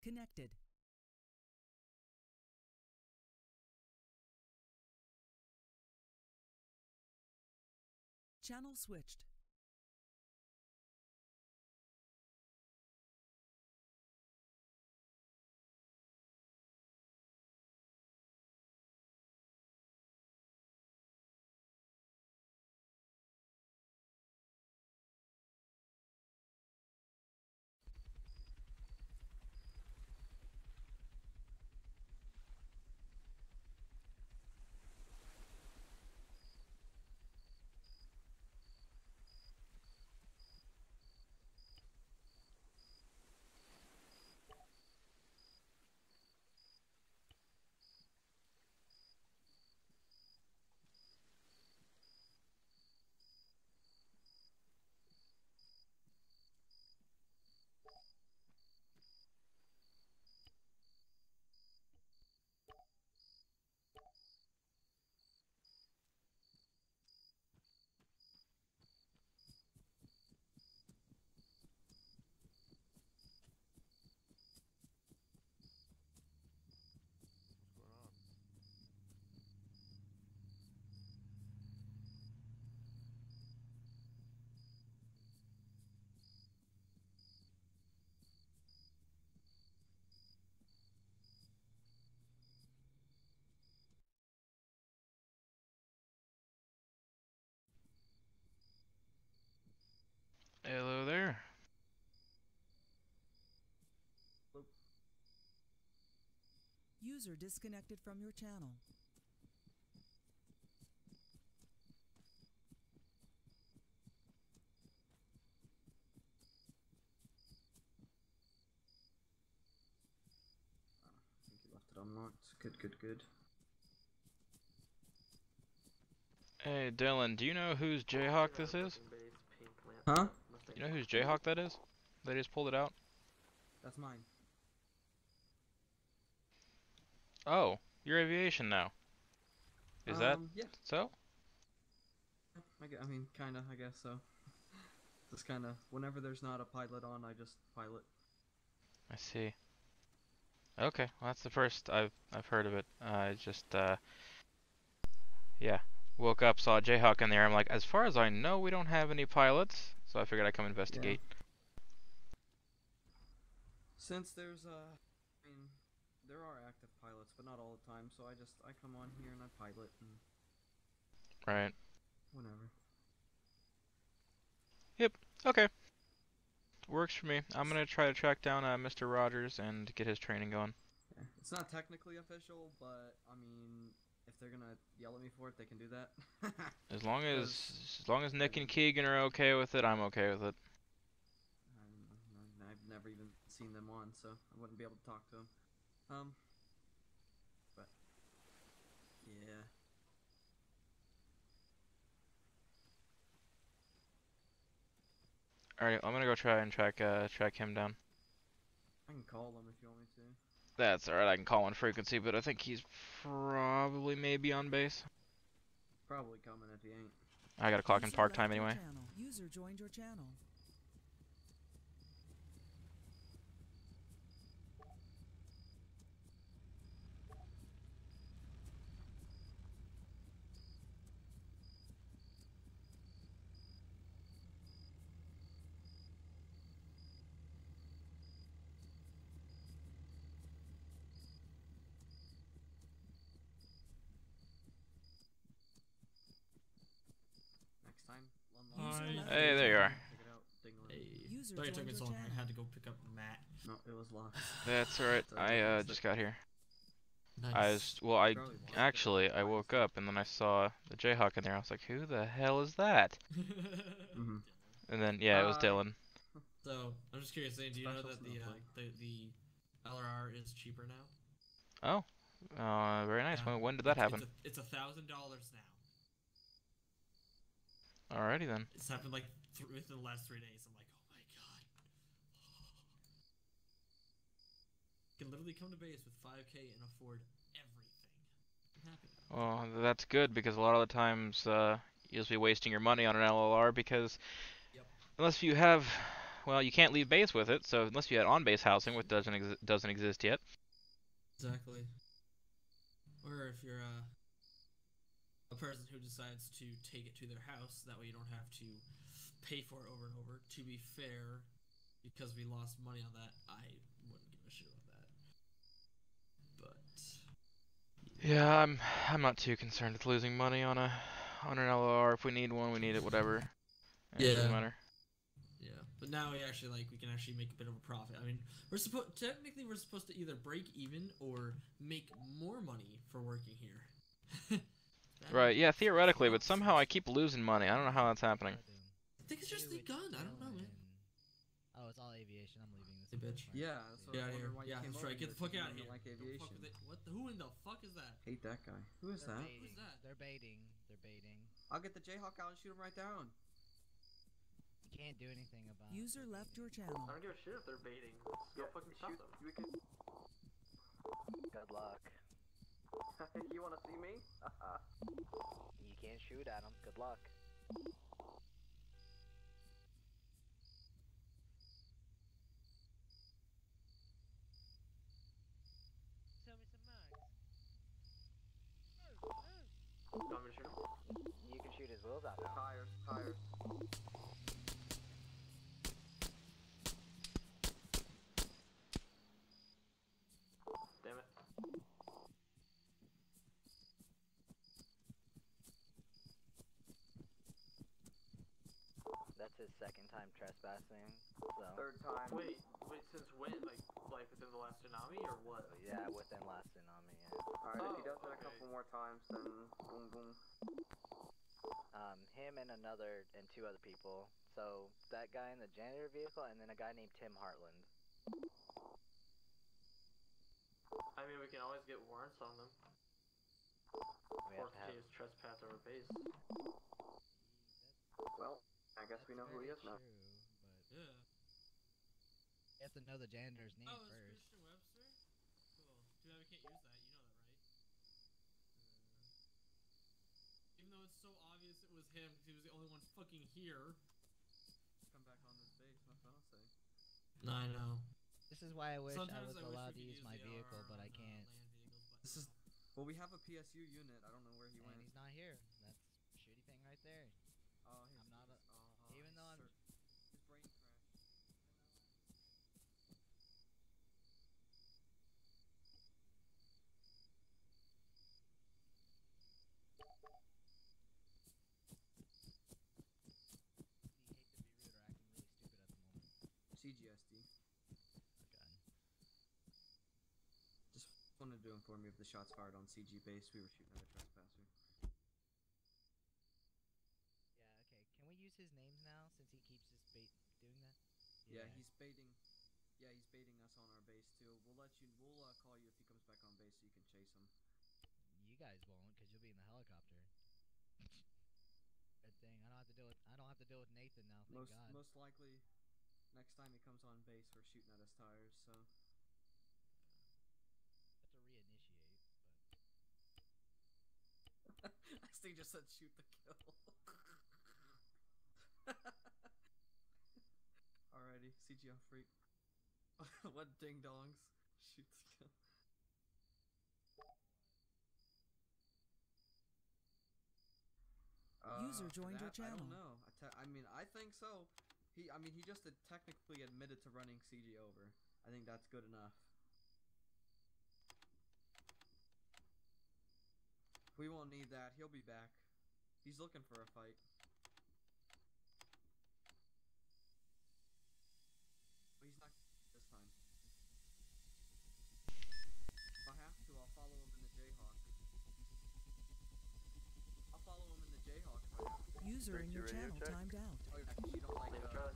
Connected. Channel switched. Hello there. User disconnected from your channel. I think you left it unlocked. Good. Hey Dylan, do you know whose Jayhawk this is? Huh? You know whose Jayhawk that is? They just pulled it out? That's mine. Oh, you're aviation now. Is that Yeah. so? I mean, kinda, I guess so. Just kinda, whenever there's not a pilot on, I just pilot. I see. Okay, well that's the first I've heard of it. I just yeah, woke up, saw a Jayhawk in there. I'm like, as far as I know, we don't have any pilots, so I figured I'd come investigate. Yeah. Since there's, I mean, there are active pilots, but not all the time, so I come on here and I pilot and Right. whatever. Yep. Okay. Works for me. I'm gonna try to track down Mr. Rogers and get his training going. Yeah. It's not technically official, but I mean, if they're gonna yell at me for it, they can do that. As long as Nick and Keegan are okay with it, I'm okay with it. I've never even seen them on, so I wouldn't be able to talk to them. But yeah. Alright, I'm gonna go try and track him down. I can call him if you want me to. That's alright, I can call on frequency, but I think he's probably maybe on base. Probably coming if he ain't. I gotta clock in park time anyway. User joined your channel. Next time, Hi. Hey, there you are. check it out. Hey. User Sorry it took joined me so your long. I channel. had to go pick up Matt. No, it was locked. That's alright. I just got here. Nice. I woke up and then I saw the Jayhawk in there. I was like, who the hell is that? Mm-hmm. And then yeah, it was Dylan. So I'm just curious, do you know Special that the LRR is cheaper now? Oh, very nice. Yeah. When did that happen? It's $1,000 now. Alrighty then. It's happened like within the last 3 days. I'm like, oh my god. You can literally come to base with 5K and afford everything. I'm happy. Well, that's good because a lot of the times you'll be wasting your money on an LLR because Yep. unless you have well, you can't leave base with it, so unless you had on-base housing, which doesn't exist yet. Exactly. Or if you're a person who decides to take it to their house, that way you don't have to pay for it over and over. To be fair, because we lost money on that, I wouldn't give a shit about that. But Yeah, I'm not too concerned with losing money on an LOR. If we need one, we need it. Whatever. It doesn't matter. Yeah, but now we can actually make a bit of a profit. I mean, we're supposed to either break even or make more money for working here. Right. Yeah, theoretically, but somehow I keep losing money. I don't know how that's happening. I think it's just the gun. I don't know, man. Oh, it's all aviation. I'm leaving this. Hey, bitch. Yeah, that's what I Here. wonder why you Yeah, came that's over right. Get the here, fuck 'cause out you of here. don't like Don't fuck aviation. with it. What? Who in the fuck is that? Hate that guy. Who is They're that? baiting. Who's that? They're baiting. They're baiting. I'll get the Jayhawk out and shoot him right down. You can't do anything about it. User left your channel. I don't give a shit if they're baiting. Let's go fucking stop them. We can... Good luck. You wanna see me? You can't shoot at them. Good luck. Tell me some mugs. Do you want me to shoot him? You can shoot his wheels out now. Tires. Damn it. That's his second time trespassing. So Third time. Wait, since when? Like within the last tsunami or what? yeah, within last tsunami. Yeah. Alright, if he does it a okay. couple more times, then boom boom. Him and two other people. So that guy in the janitor vehicle, and then a guy named Tim Hartland. I mean, we can always get warrants on them. We have Fourth to have. case trespass over base. Well, I guess we know who he is now. True, but Yeah. you have to know the janitor's name Oh, it's first. Christian Webster? Cool. Too bad we can't use that. You know that, right? Even though it's so obvious it was him because he was the only one fucking here. Come back on this base, that's what I'll say. No, I know. This is why I wish I Sometimes was I wish allowed we to could use my the vehicle, AR but I on, can't. land vehicles, but This is... Well, we have a PSU unit. I don't know where he And went. he's not here. That's a shitty thing right there. Oh, I'm not a, even though I'm His brain crashed. hate to be rude or acting really stupid at the moment. CGSD. Okay. Just wanted to inform you of the shots fired on CG base. We were shooting at a trespasser. Yeah, okay. Can we use his names now since he keeps this bait doing that? Yeah, he's baiting. Yeah, he's baiting us on our base too. We'll call you if he comes back on base so you can chase him. You guys won't, cause you'll be in the helicopter. Good thing I don't have to deal with Nathan now. Thank God. Most likely, next time he comes on base, we're shooting at his tires. So Have to reinitiate, I think just said shoot the kill. Alrighty, CG off freak. What ding dongs? Shoot the kill. User joined your I channel. don't know. I mean, I think so. He just technically admitted to running CG over. I think that's good enough. We won't need that. He'll be back. He's looking for a fight. But he's not this time. If I have to, I'll follow him in the Jayhawk. I'll follow him in the Jayhawk if I have to. User in your channel timed out. Oh, yeah, 'cause you don't like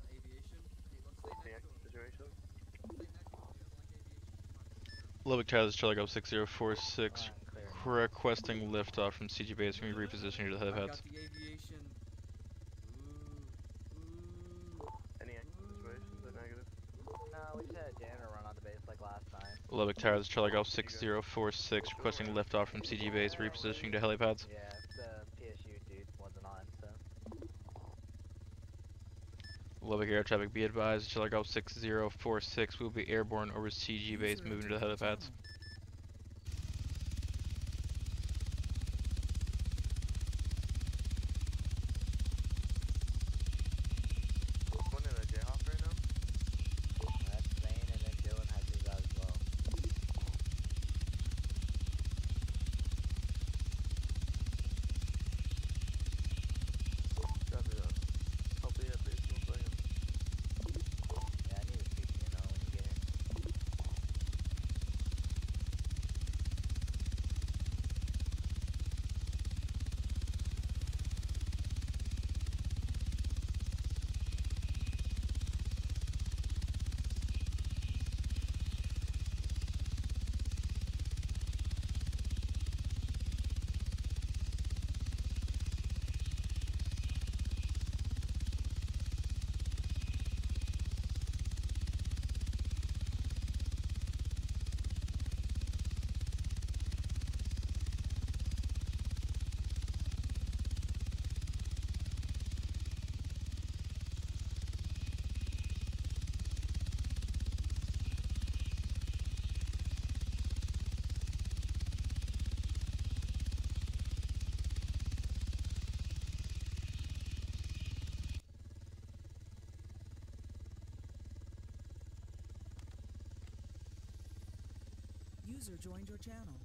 aviation? Hey, let's stay next to him. Situation. Stay next to him. He doesn't like aviation. Lubbock Charlie, Charlie Golf 6046, Clear. requesting liftoff from CG base. Can we reposition you to the I helipads? got the aviation. Any situations are negative? No, we just had a janitor run on the base like last time. Lubbock Towers, Charlie Golf 6046, requesting liftoff from CG base, repositioning to helipads. Yeah, the PSU dude wasn't on, so. Lubbock air traffic, be advised, Chiller Golf 6046 will be airborne over CG base, User moving to the entered your helipads. channel. One in a J-hop right now? That's Zane, and then Dylan has his out as well. Copy that. I'll be at base in a second. Yeah, I need to speak to you now when you get here. User joined your channel.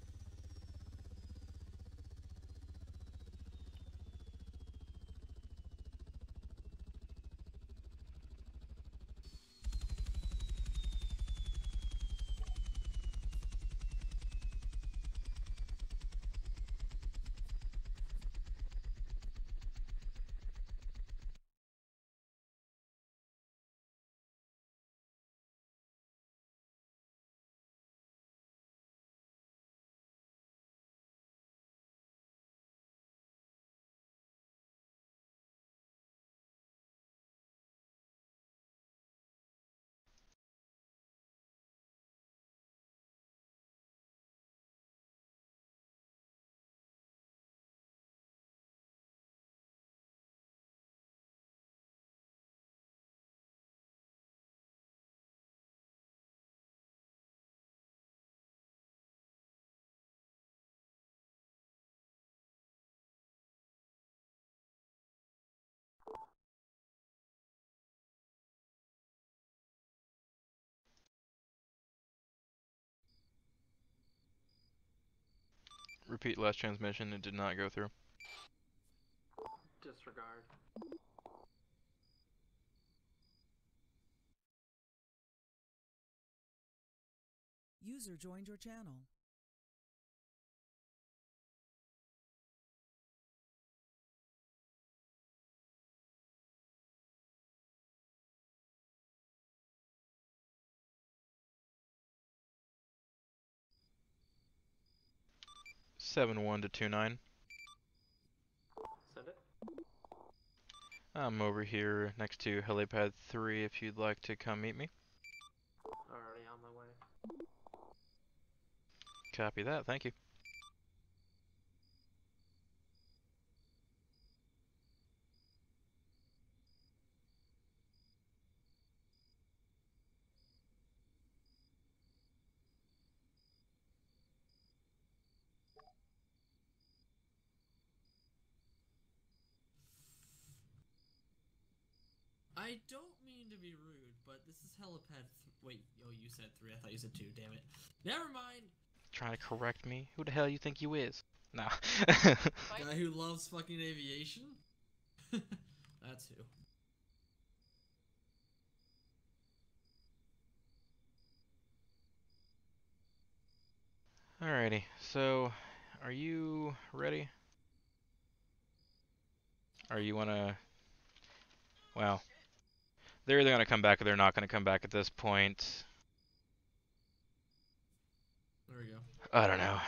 Repeat last transmission, it did not go through. Disregard. User joined your channel. 71 to 29. Send it. I'm over here next to helipad 3 if you'd like to come meet me. Already on my way. Copy that, thank you. I don't mean to be rude, but this is helipad. Wait, oh, you said 3. I thought you said 2. Damn it. Never mind. Trying to correct me? Who the hell you think you is? Nah. Guy who loves fucking aviation. That's who. Alrighty, so are you ready? Or you wanna... Well, they're either gonna come back or they're not gonna come back at this point. There we go. I don't know.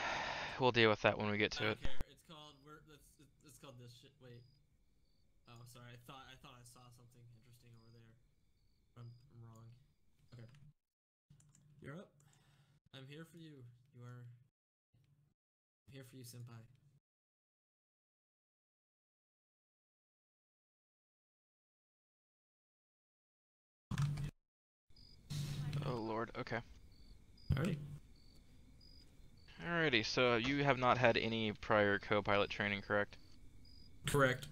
We'll deal with that when we get I to don't it. care. It's called. It's called this shit. Wait. Oh, sorry. I thought I saw something interesting over there. I'm wrong. Okay. You're up. I'm here for you. You are. I'm here for you, senpai. Oh lord, okay. Alrighty. Alrighty, so you have not had any prior co-pilot training, correct? Correct.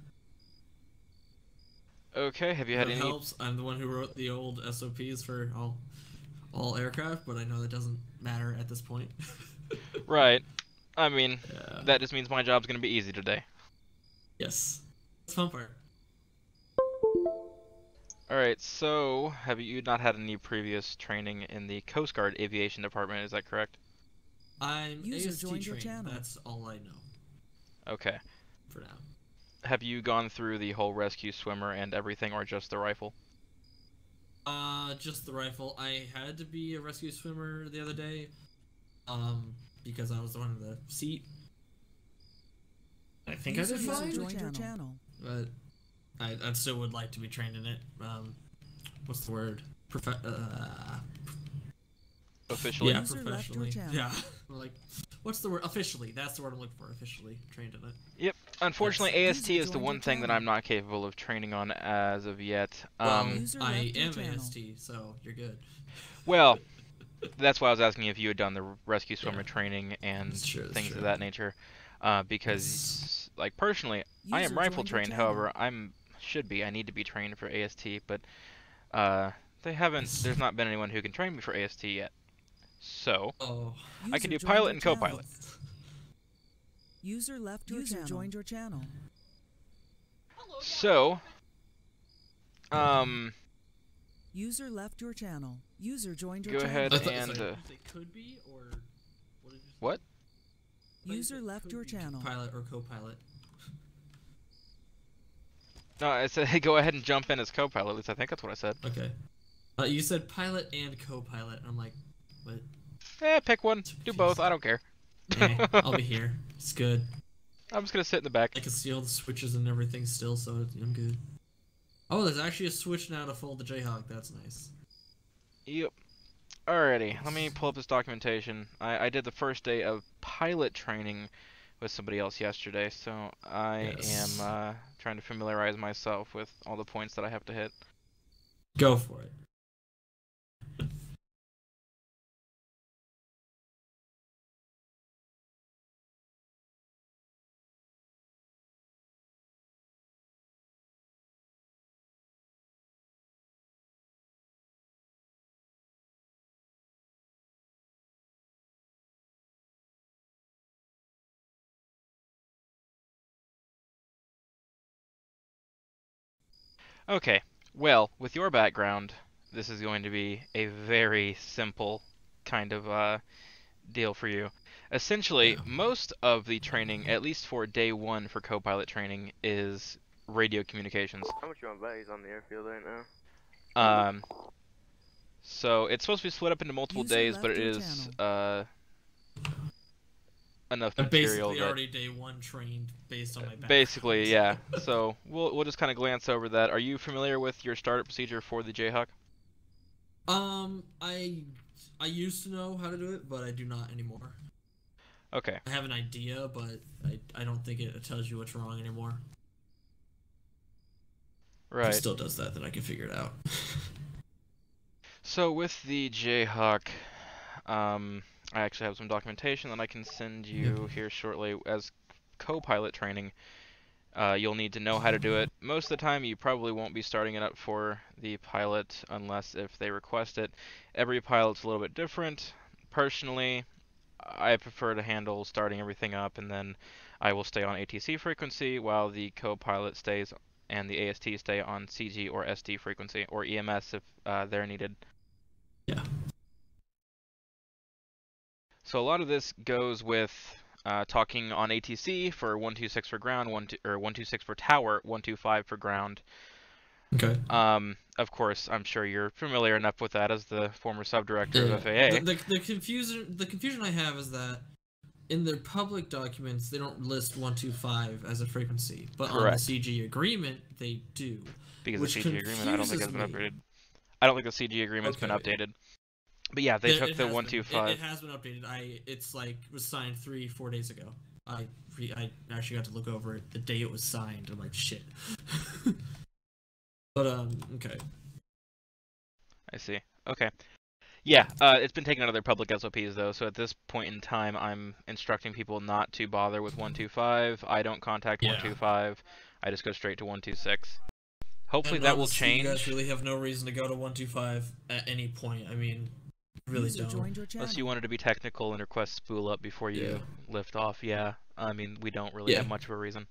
Okay, have you had That any... helps. I'm the one who wrote the old SOPs for all aircraft, but I know that doesn't matter at this point. Right. I mean, Yeah. that just means my job's gonna be easy today. Yes. That's the fun part. Alright, so have you not had any previous training in the Coast Guard Aviation Department, is that correct? I'm User AST joined your trained. channel. That's all I know Okay. for now. Have you gone through the whole rescue swimmer and everything, or just the rifle? Just the rifle. I had to be a rescue swimmer the other day, because I was the one in the seat. I think I did User fine, joined your channel. but I still would like to be trained in it. What's the word? Officially? Yeah, User left your professionally. channel. Yeah, like, what's the word? Officially. That's the word I'm looking for. Officially trained in it. Yep. Unfortunately, Yes. AST User is the joined one your thing that channel. I'm not capable of training on as of yet. User I left your am channel. AST, so you're good. Well, that's why I was asking if you had done the rescue swimmer Yeah. training and That's true, that's things true. of that nature. Because, like, personally, I am User rifle joined your trained. channel. However, I need to be trained for AST, but they haven't. There's not been anyone who can train me for AST yet. So Oh. I can do User pilot joined and your co-pilot. channel. User left your channel. Joined your channel. So, User left your channel. User joined your go channel. ahead I thought- and. sorry, did you say could be, or what did you say? What? I thought you User said left could your be channel. Pilot or co-pilot. No, I said hey, go ahead and jump in as co-pilot. At least I think that's what I said. Okay. You said pilot and co-pilot, and I'm like, what? Pick one. Do both. I don't care. I'll be here. It's good. I'm just gonna sit in the back. I can see all the switches and everything still, so I'm good. Oh, there's actually a switch now to fold the Jayhawk. That's nice. Yep. Alrighty, let me pull up this documentation. I did the first day of pilot training with somebody else yesterday, so I Yes. am trying to familiarize myself with all the points that I have to hit. Go for it. Okay, well, with your background, this is going to be a very simple kind of deal for you. Essentially, Yeah. most of the training, at least for day one for co-pilot training, is radio communications. How much you want buddies on the airfield right now? So it's supposed to be split up into multiple User days, left but it your is enough I'm material basically that already day one trained based on my background. basically, yeah. So we'll just kind of glance over that. Are you familiar with your startup procedure for the Jayhawk? I used to know how to do it, but I do not anymore. Okay. I have an idea, but I don't think it tells you what's wrong anymore. If Right. it still does that, then I can figure it out. So with the Jayhawk, I actually have some documentation that I can send you here shortly as co-pilot training. You'll need to know how to do it. Most of the time, you probably won't be starting it up for the pilot unless if they request it. Every pilot's a little bit different. Personally, I prefer to handle starting everything up, and then I will stay on ATC frequency while the co-pilot stays and the AST stay on CG or SD frequency, or EMS if they're needed. Yeah. So a lot of this goes with talking on ATC for 126 for ground, 126 for tower, 125 for ground. Okay. Of course, I'm sure you're familiar enough with that as the former subdirector of FAA. The confusion I have is that in their public documents they don't list 125 as a frequency, but Correct. on the CG agreement they do. Because which the CG agreement, I don't think has been confuses me. updated. I don't think the CG agreement's been Okay. updated. But yeah, they took It the has 125. It has been updated. It's like was signed 3-4 days ago. I actually got to look over it the day it was signed. I'm like shit. But okay. I see. Okay. Yeah, it's been taken out of their public SOPs though, so at this point in time, I'm instructing people not to bother with 125. I don't contact 125. I just go straight to 126. Hopefully And that will honestly, change. You guys really have no reason to go to 125 at any point. I mean, really User don't. joined your channel. Unless you wanted to be technical and request spool up before you lift off, yeah. I mean, we don't really have much of a reason.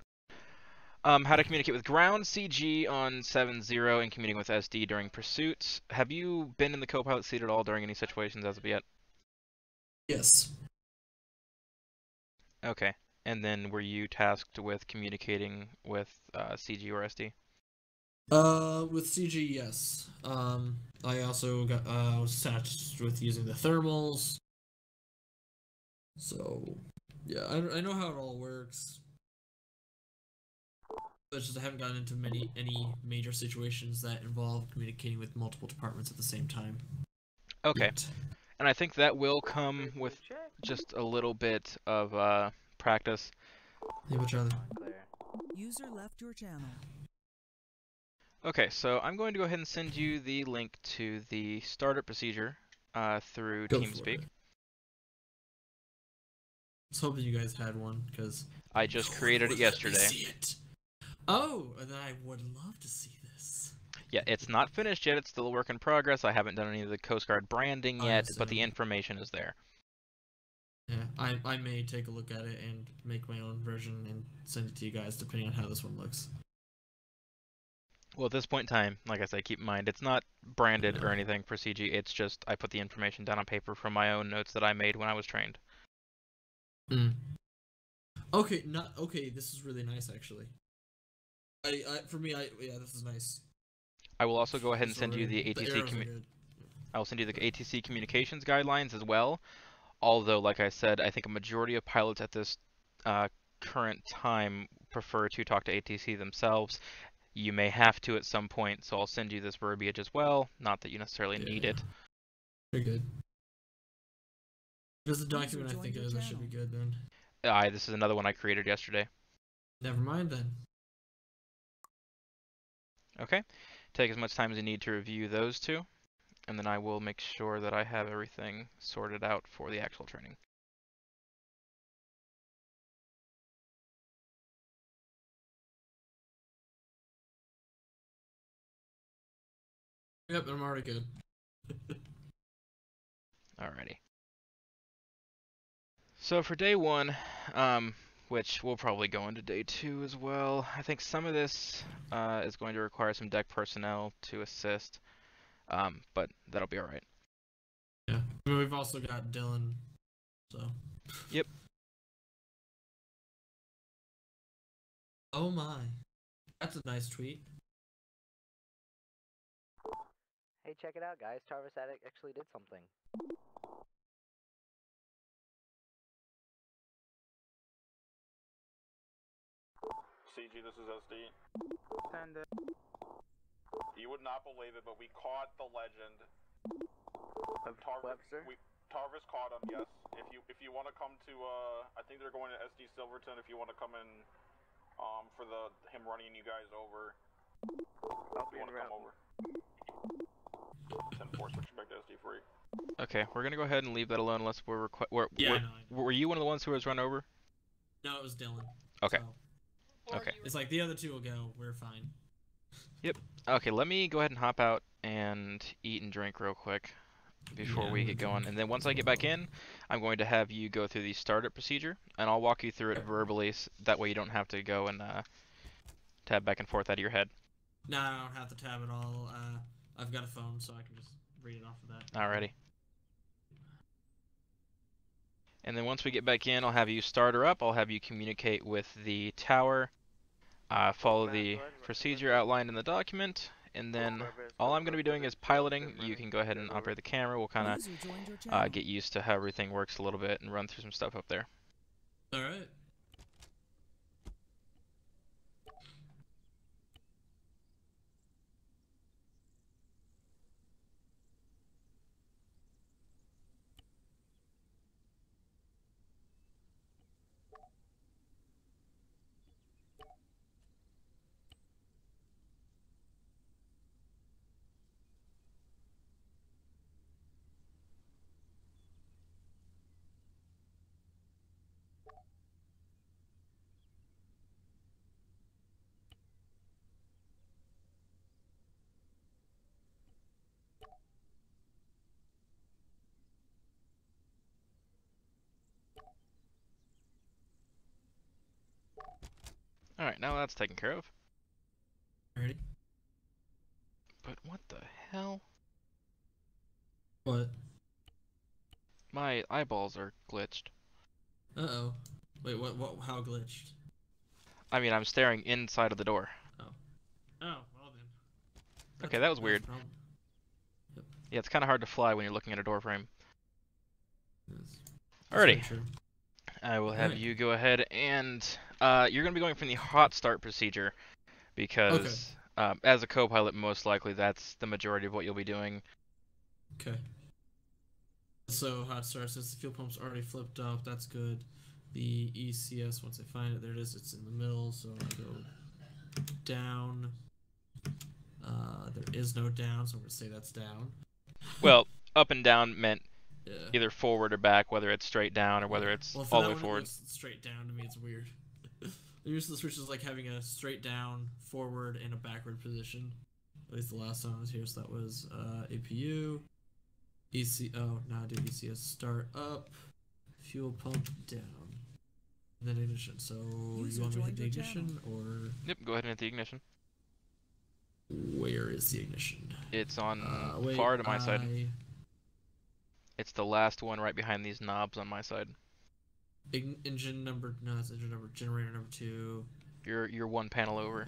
How to communicate with ground CG on 7.0 and commuting with SD during pursuits. Have you been in the co-pilot seat at all during any situations as of yet? Yes. Okay. And then were you tasked with communicating with CG or SD? With CG, yes. I also got was tasked with using the thermals. So, yeah, I know how it all works. It's just I haven't gotten into any major situations that involve communicating with multiple departments at the same time. Okay. Yet. And I think that will come with just a little bit of practice. Yeah, which other? User left your channel. Okay, so I'm going to go ahead and send you the link to the startup procedure through TeamSpeak. I was hoping you guys had one, because I just created it yesterday. See it. Oh, and then I would love to see this. Yeah, it's not finished yet. It's still a work in progress. I haven't done any of the Coast Guard branding yet, but the information is there. Yeah, I may take a look at it and make my own version and send it to you guys, depending on how this one looks. Well, at this point in time, like I said, keep in mind, it's not branded or anything for CG. It's just I put the information down on paper from my own notes that I made when I was trained. Okay, this is really nice, actually. For me, this is nice. I will also go ahead and send you the ATC I will send you the ATC communications guidelines as well. Although, like I said, I think a majority of pilots at this current time prefer to talk to ATC themselves. You may have to at some point, so I'll send you this verbiage as well. Not that you necessarily need it. Very good. If it's the document I think it is, that should be good then. This is another one I created yesterday. Never mind then. Okay. Take as much time as you need to review those two, and then I will make sure that I have everything sorted out for the actual training. Yep, I'm already good. Alrighty. So for day one, which we'll probably go into day two as well, I think some of this is going to require some deck personnel to assist, but that'll be alright. Yeah, I mean, we've also got Dylan, so. Yep. Oh my, that's a nice tweet. Hey, check it out, guys. Tarvis actually did something. CG, this is SD. You would not believe it, but we caught the legend. Tarvis caught him, yes. If you want to come to, I think they're going to SD Silverton. If you want to come in, for him running you guys over. I'll be come over. 10-4, switch back to SD free. Okay, we're gonna go ahead and leave that alone unless we're were you one of the ones who was run over? No, it was Dylan. Okay. So. Okay. It's like the other two will go. We're fine. Yep. Okay, let me go ahead and hop out and eat and drink real quick before we get going. And then once I get back in, I'm going to have you go through the startup procedure, and I'll walk you through it verbally. That way you don't have to go and tab back and forth out of your head. No, I don't have to tab at all. I've got a phone, so I can just read it off of that. Alrighty. And then once we get back in, I'll have you start her up. I'll have you communicate with the tower, follow the procedure outlined in the document, and then all I'm going to be doing is piloting. You can go ahead and operate the camera. We'll kind of get used to how everything works a little bit and run through some stuff up there. Alright. now that's taken care of. Alrighty. But what the hell? What? My eyeballs are glitched. Uh-oh. Wait, what, how glitched? I mean, I'm staring inside of the door. Oh, well then. Okay, that was That's weird. a problem. Yeah, it's kind of hard to fly when you're looking at a door frame. That's Alrighty. very true. I will have Alright. you go ahead and you're going to be going from the hot start procedure because as a co-pilot, most likely that's the majority of what you'll be doing. Okay. So hot start, since the fuel pump's already flipped up, that's good. The ECS, once I find it, there it is. It's in the middle, so I go down. There is no down, so I'm gonna say that's down. Well, up and down meant Yeah. either forward or back, whether it's straight down or whether it's Well, for all that the way one, it forward. looks straight down to me. It's weird. The use of the switch is like having a straight down, forward, and a backward position. At least the last time I was here, so that was APU. Now do ECS start up, fuel pump down, and then ignition. So User you want me to hit joined the your ignition, or Yep, go ahead and hit the ignition. where is the ignition? It's on Wait, far to my side. It's the last one right behind these knobs on my side. Engine number, no, it's engine number, generator number 2. You're one panel over.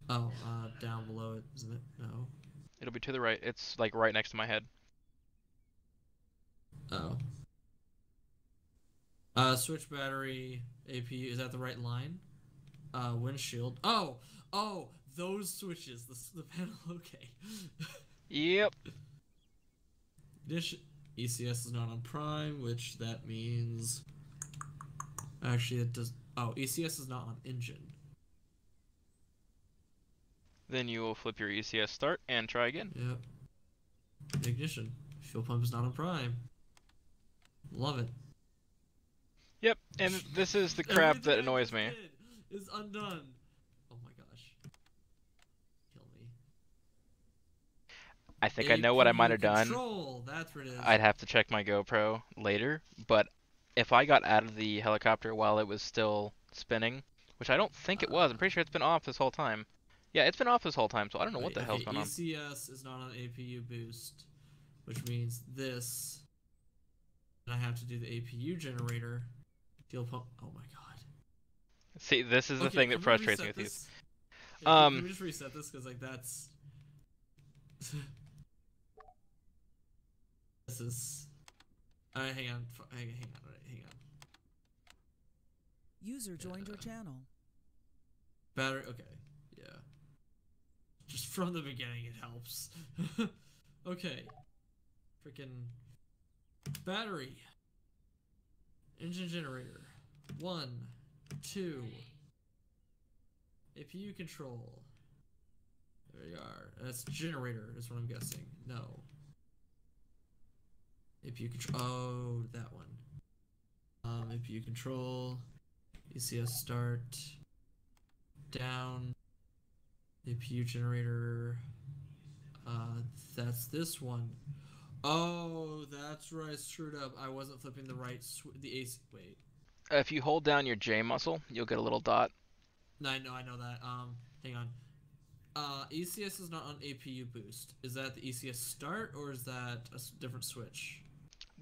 Oh, down below it, isn't it? No. It'll be to the right. It's like right next to my head. Oh. Switch battery, APU, is that the right line? Windshield. Oh, those switches, the panel, okay. Yep. Ignition. ECS is not on prime, which that means... Actually, it does... Oh, ECS is not on engine. Then you will flip your ECS start and try again. Yep. Ignition. Fuel pump is not on prime. Love it. Yep, and this is the crap Everything that I annoys just me. did is undone. Oh my gosh. Kill me. I think I know what I might have done. Control. That's what it is. I'd have to check my GoPro later, but if I got out of the helicopter while it was still spinning, which I don't think it was, I'm pretty sure it's been off this whole time. Yeah, it's been off this whole time, so I don't know what the hell's going on. ECS is not on APU boost, which means this. And I have to do the APU generator. Fuel pump. Oh my god. See, this is the thing that frustrates me with these. Can we just reset this? Because, like, that's... This is... Alright, hang on. Hang on. User joined your channel. Battery, okay. Yeah. Just from the beginning, it helps. Okay. Freaking... Battery. Engine generator. 1, 2. APU control. There you are. That's generator, is what I'm guessing. No. APU control. Oh, that one. APU control. ECS start. Down. APU generator. That's this one. Oh, that's where I screwed up. I wasn't flipping the right the AC. Wait. If you hold down your J muscle, you'll get a little dot. No, I know that. Hang on. ECS is not on APU boost. Is that the ECS start, or is that a different switch?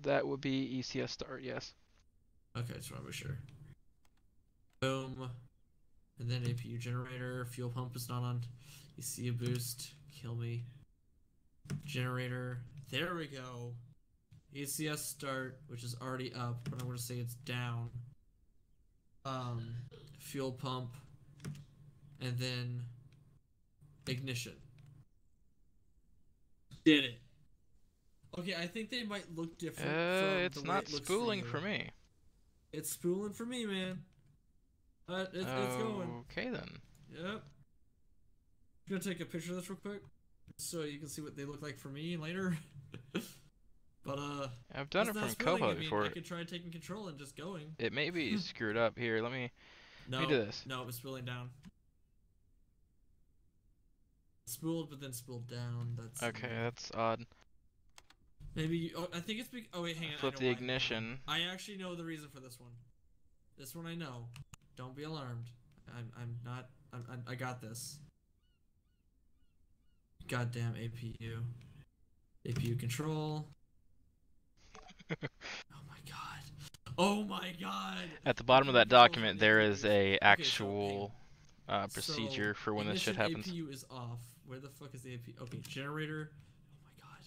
That would be ECS start, yes. Okay, just want to be sure. Boom. And then APU generator. Fuel pump is not on ECU boost. Kill me. Generator. There we go. ECS start, which is already up, but I'm going to say it's down. Fuel pump. And then ignition. Did it. Okay, I think they might look different. It's not spooling for me. It's spooling for me, man. It's going. Okay then. Yep. I'm gonna take a picture of this real quick, so you can see what they look like for me later. But I've done it from spooling. Copilot before. I could try taking control and just going. It may be screwed up. Here, let me do this. No, it was spooling down. Spooled, but then spooled down. That's okay. That's odd. Maybe. I think it's. Oh wait, hang on. Flip the ignition. I actually know the reason for this one. This one I know. Don't be alarmed. I got this. Goddamn APU. APU control. Oh my god. Oh my god. At the bottom of that Control document, from there APUs. is a Okay, actual procedure so for when this shit happens. APU is off. Where the fuck is the APU? Okay, generator. Oh my god.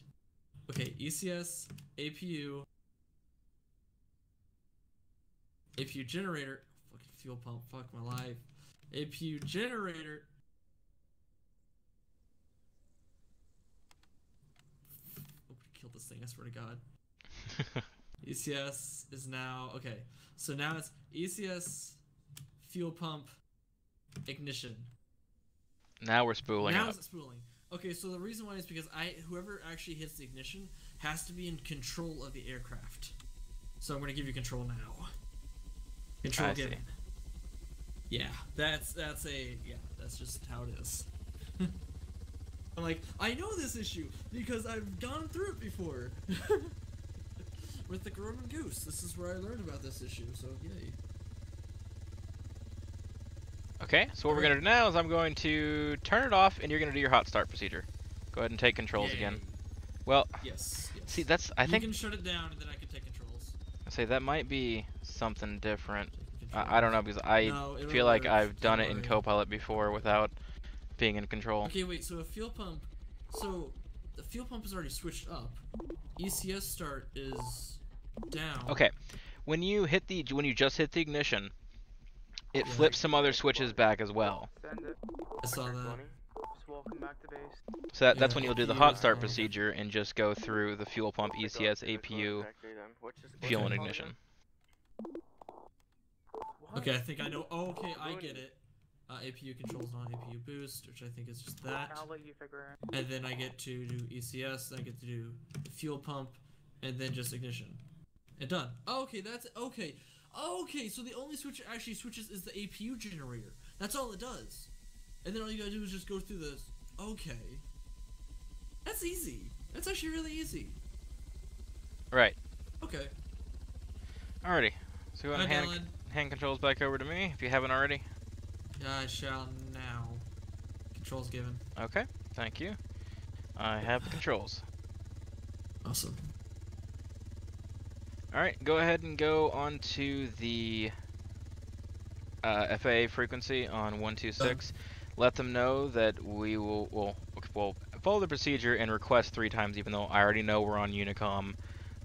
Okay, ECS, APU. APU generator. Fucking fuel pump. Fuck my life. APU generator. Oh, kill this thing, I swear to god. ECS is now okay. So now it's ECS, fuel pump, ignition. Now we're spooling Now up. it's spooling. Okay, so the reason why is because whoever actually hits the ignition has to be in control of the aircraft. So I'm gonna give you control now. Control I see. given. Yeah, that's just how it is. I'm like, I know this issue because I've gone through it before. With the Roman Goose. This is where I learned about this issue, so yay. Okay, so what we're going to do now is I'm going to turn it off and you're going to do your hot start procedure. Go ahead and take controls Yay. again. Well, Yes. see, that's, I you think, can shut it down and then I can take controls. I say that might be something different. Controls. I don't know, because I No, it'll feel like work, I've done don't it in worry. Copilot before without being in control. Okay, wait, so a fuel pump. So the fuel pump is already switched up. ECS start is down. Okay, when you just hit the ignition, it Yeah. flips some other switches back as well. Send it. I saw that. Just welcome back to base. So that's Yeah, when you'll do the APU hot is start on. procedure and just go through the fuel pump, ECS, APU, fuel and ignition. Okay, I think I know. Oh, okay, I get it. APU controls on APU boost, which I think is just that. I'll let you figure it out. And then I get to do ECS, then I get to do the fuel pump, and then just ignition. And done. Okay, that's okay. Okay, so the only switch it actually switches is the APU generator. That's all it does. And then all you gotta do is just go through this. Okay. That's easy. That's actually really easy. Right. Okay. Alrighty. So go ahead Hi, and Dylan. hand controls back over to me if you haven't already. I shall now. Controls given. Okay, thank you. I have the controls. Awesome. Alright, go ahead and go onto the FAA frequency on 126. Let them know that we will follow the procedure and request 3 times, even though I already know we're on Unicom.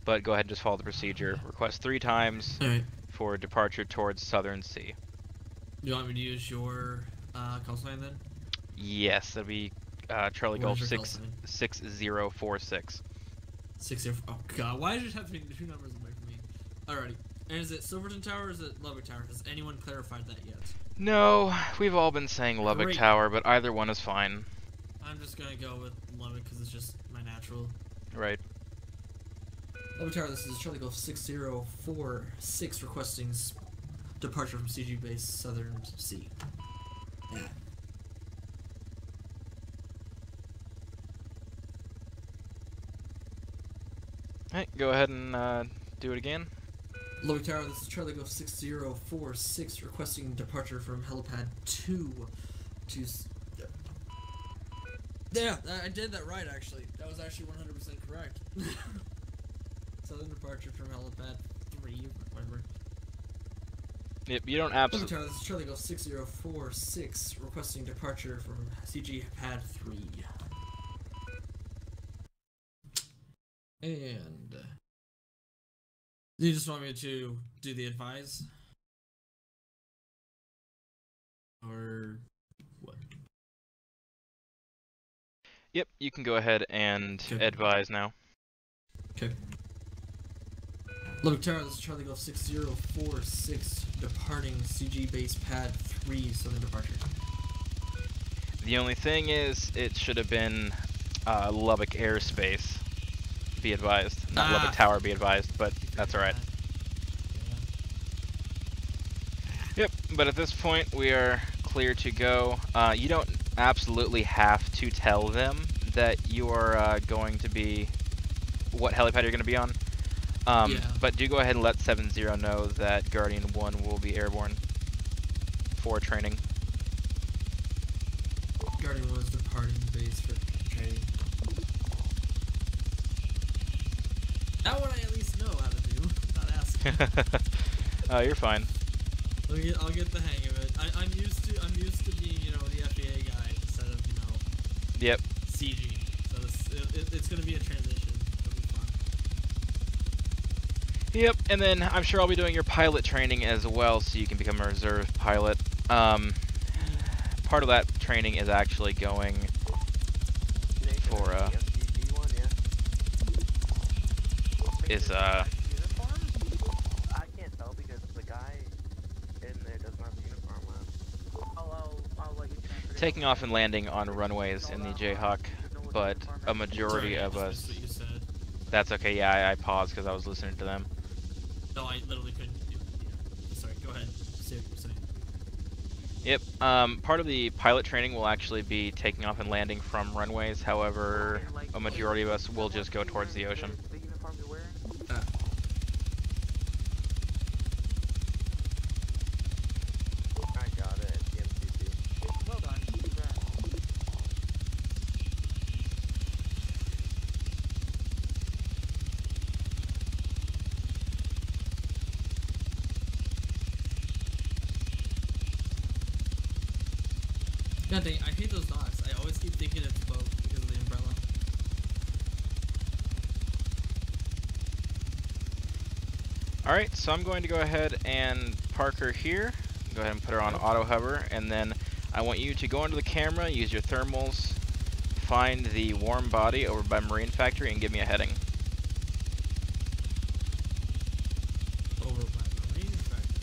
But go ahead and just follow the procedure. Request 3 times Alright. for departure towards Southern Sea. You want me to use your call sign then? Yes, that'll be Charlie What Golf is your call sign? 6046. 60. Oh god, why does it have to be 2 numbers away from me? Alrighty. And is it Silverton Tower or is it Lubbock Tower? Has anyone clarified that yet? No, we've all been saying Lubbock Great. Tower, but either one is fine. I'm just gonna go with Lubbock because it's just my natural. Right. Lubbock Tower, this is Charlie Golf 6046 requesting departure from CG base Southern Sea. Yeah. Hey, go ahead and do it again. Lubbock Tower, this is Charlie Golf 6046 requesting departure from helipad 2 to. Yeah, I did that right actually. That was actually 100% correct. Southern departure from helipad 3, whatever. Yep, you don't Lubbock absolutely. Tower, this is Charlie Golf 6046 requesting departure from CG pad 3. And you just want me to do the advise? Or what? Yep, you can go ahead and Okay. advise now. Okay. Lubbock Tower, this is Charlie Golf 6046 departing CG base pad 3 southern departure. The only thing is, it should have been Lubbock Airspace. Be advised, not Lubbock Tower. Be advised, but that's all right. Yep, but at this point we are clear to go. You don't absolutely have to tell them that you are going to be what helipad you're going to be on. Yeah. But do go ahead and let 70 know that Guardian 1 will be airborne. for training. Guardian 1 is departing base for training. That one I at least know how to do. Not asking. You're fine. I'll get the hang of it. I'm used to being, you know, the FAA guy instead of, you know, Yep. CG. So it's gonna be a transition. It'll be fun. Yep, and then I'm sure I'll be doing your pilot training as well, so you can become a reserve pilot. Part of that training is actually going for is I can't tell because the guy in there doesn't have a uniform on. I'll let you transfer. taking off and landing on runways in the Jayhawk, but a majority Sorry, of I us. missed what you said. That's okay. Yeah, I paused because I was listening to them. No, I literally couldn't. Yeah. Sorry, go ahead. Say what you were saying. Yep. Part of the pilot training will actually be taking off and landing from runways. However, a majority of us will just go towards the ocean. The uniform you're wearing? I got it. It's the MCC. Well done. Congrats. God dang, I hate those docks. I always keep thinking it's a boat because of the umbrella. Alright, so I'm going to go ahead and park her here. Go ahead and put her on auto hover, and then I want you to go into the camera, use your thermals, find the warm body over by Marine Factory, and give me a heading. Over by Marine Factory.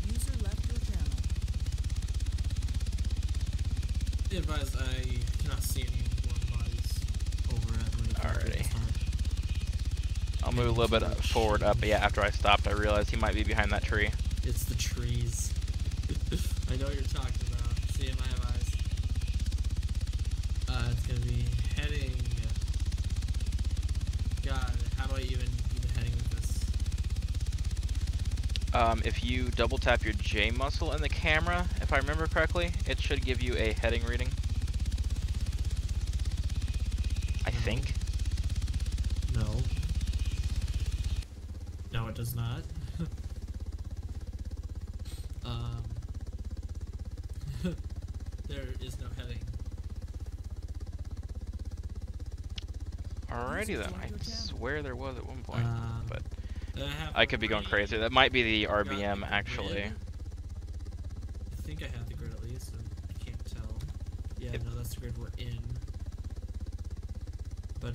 User left your channel. Be advised, I cannot see any warm bodies over at Marine Factory at this time. I'll move a little bit forward up, but yeah, after I stopped, I realized he might be behind that tree. It's the trees. I know what you're talking about. See him, I have eyes. It's gonna be heading. God, how do I even heading with this? If you double tap your J muscle in the camera, if I remember correctly, it should give you a heading reading. I think. No. No, it does not. There is no heading. Alrighty then, I swear there was at one point, but have I could be going grid. crazy. That might be the Got RBM the actually. grid. I think I have the grid at least, so I can't tell. Yeah, Yep. no, that's the grid we're in. But,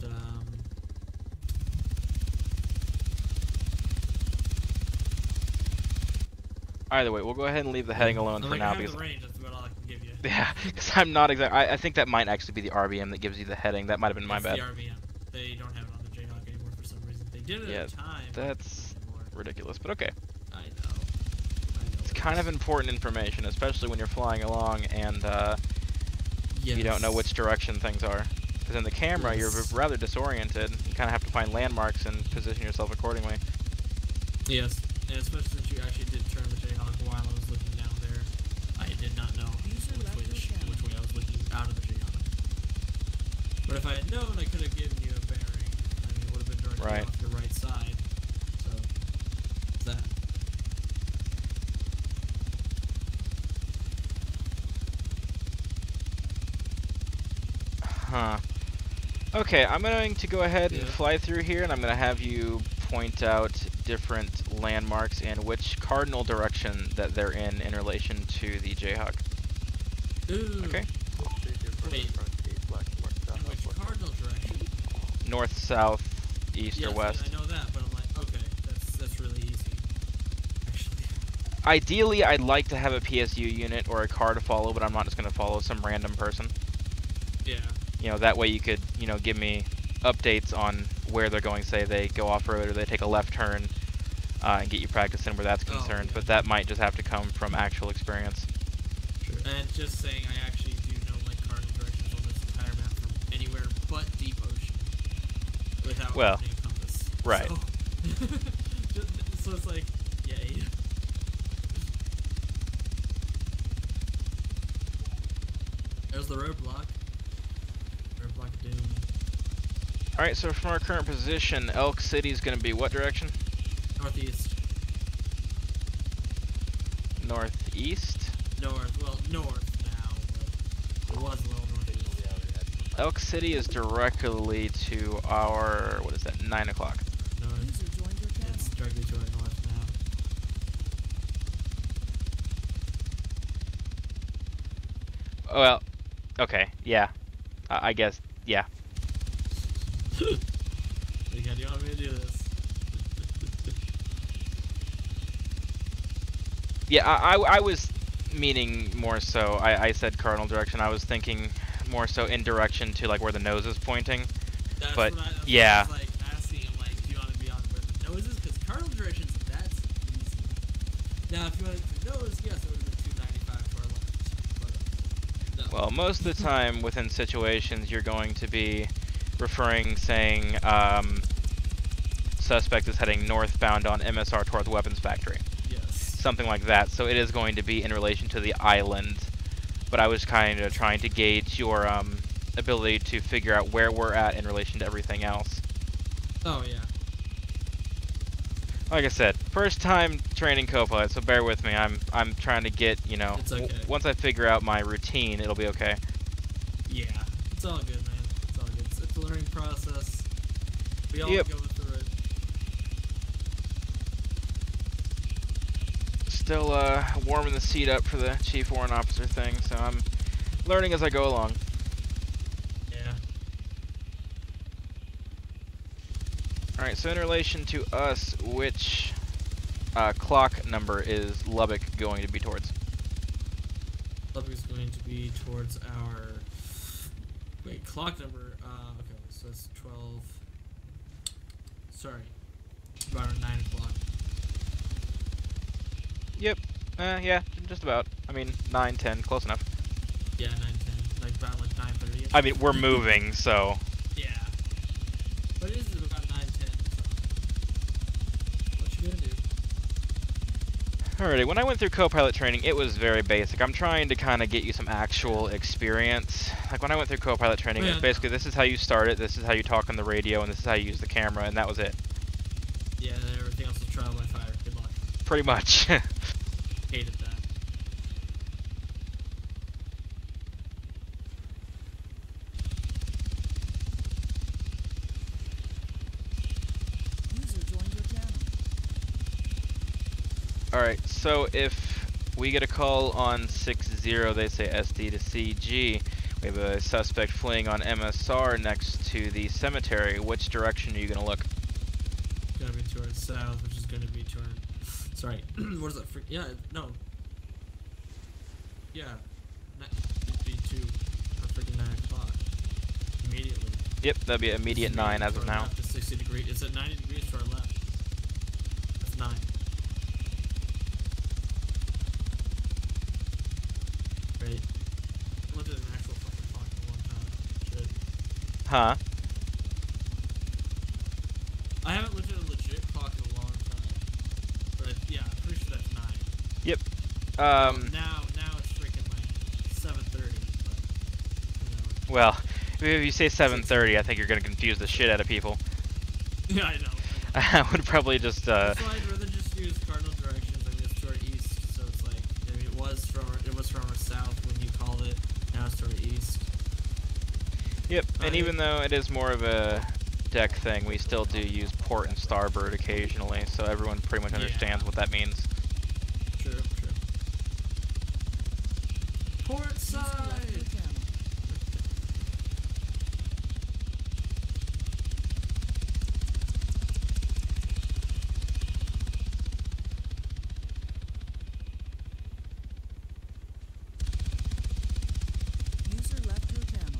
Either way, we'll go ahead and leave the heading alone for now I have because the range, that's about all I can give you. yeah, because I'm not exact. I think that might actually be the RBM that gives you the heading. That might have been my It's bad. the RBM. They don't have it on the Jayhawk anymore for some reason. They did it Yeah, at the time. but that's not anymore. ridiculous, but okay. I know. It's kind of important information, especially when you're flying along and you don't know which direction things are. Because in the camera, you're Yes. rather disoriented. You kind of have to find landmarks and position yourself accordingly. Yes, and especially since you actually did turn the Jayhawk while I was looking down there, I did not know User left your channel. which way I was looking out of the Jayhawk. But if I had known, I could have given you a bearing. I mean, it would have been directly Right. off your right side. So, it's that. Huh. Okay, I'm going to go ahead and Yeah. fly through here, and I'm going to have you point out different landmarks and which cardinal direction that they're in relation to the Jayhawk. Ooh. Okay. Wait. In which cardinal direction? North, south, east, Yes, or west. I know that, but I'm like, okay, that's really easy. Actually. Ideally, I'd like to have a PSU unit or a car to follow, but I'm not just going to follow some random person. Yeah. You know, that way you could, you know, give me updates on where they're going. Say they go off-road or they take a left turn and get you practicing where that's concerned. yeah. But that might just have to come from actual experience. Sure. And just saying, I actually do know my cardinal directions on this entire map from anywhere but deep ocean without opening a compass. Right. So it's like, yay. There's the roadblock. Roadblock of doom. Alright, so from our current position, Elk City is going to be what direction? Northeast. Northeast? North. Well, north now, but it was a little northeast. Elk City is directly to our, what is that, 9 o'clock. North. User joined your channel. It's directly to our north now. Well, okay, yeah. I guess, yeah. Like, how do you want me to do this? Yeah, I was meaning more so, I said cardinal direction, I was thinking more so in direction to like where the nose is pointing. That's But, what I yeah. was like asking him, like, do you want to be on where the nose is? Because cardinal directions, that's easy. Now, if you went to the nose, yes, it would have been 295 to our left. But, no. Well, most of the time within situations you're going to be referring, saying, suspect is heading northbound on MSR toward the weapons factory. Yes. Something like that, so it is going to be in relation to the island. But I was kind of trying to gauge your ability to figure out where we're at in relation to everything else. Oh, yeah. Like I said, first time training Copilot, so bear with me. I'm trying to get, you know, It's okay. once I figure out my routine, it'll be okay. Yeah. It's all good, man. It's all good. It's a learning process. We all Yep. go through it. Still warming the seat up for the Chief Warrant Officer thing, so I'm learning as I go along. Yeah. Alright, so in relation to us, which clock number is Lubbock going to be towards? Lubbock is going to be towards our... Wait, clock number... okay, so it's 12... Sorry. About 9 o'clock. Yep, yeah, just about. I mean, 9, 10, close enough. Yeah, 9, 10. Like, about like 9:30. I mean, we're moving, so... Yeah. But it is about 9, 10, so... What you gonna do? Alrighty, when I went through Copilot training, it was very basic. I'm trying to kind of get you some actual experience. Like, when I went through Copilot training, it was basically, this is how you start it, this is how you talk on the radio, and this is how you use the camera, and that was it. Yeah, and then everything else is trial by fire. Good luck. Pretty much. Hated that. User joined your channel. Alright, so if we get a call on 6-0, they say SD to CG. We have a suspect fleeing on MSR next to the cemetery. Which direction are you going to look? Gonna be to our south, which is gonna be to our... Sorry, what is that? Yeah, no. Yeah. It'd be to our freaking 9 o'clock. Immediately. Yep, that'd be immediate 9 as of now. Left is 60 degrees. It's at 90 degrees to our left. That's 9. Right. I looked at an actual fucking clock in a long time. Shit. Huh? I haven't looked at a legit clock in a long time. But yeah, I'm pretty sure that's 9. Yep. Now it's freaking like 7:30, but you know. Well, if you say 7:30, I think you're going to confuse the shit out of people. Yeah, I know. I would probably just, That's why I'd rather just use cardinal directions. I mean, it's to our east, so it's like, I mean, it was from our south when you called it. Now it's to our east. Yep, and even though it is more of a deck thing, we still do use port and starboard occasionally, so everyone pretty much understands what that means. True. Port User left side! your channel. User left your channel.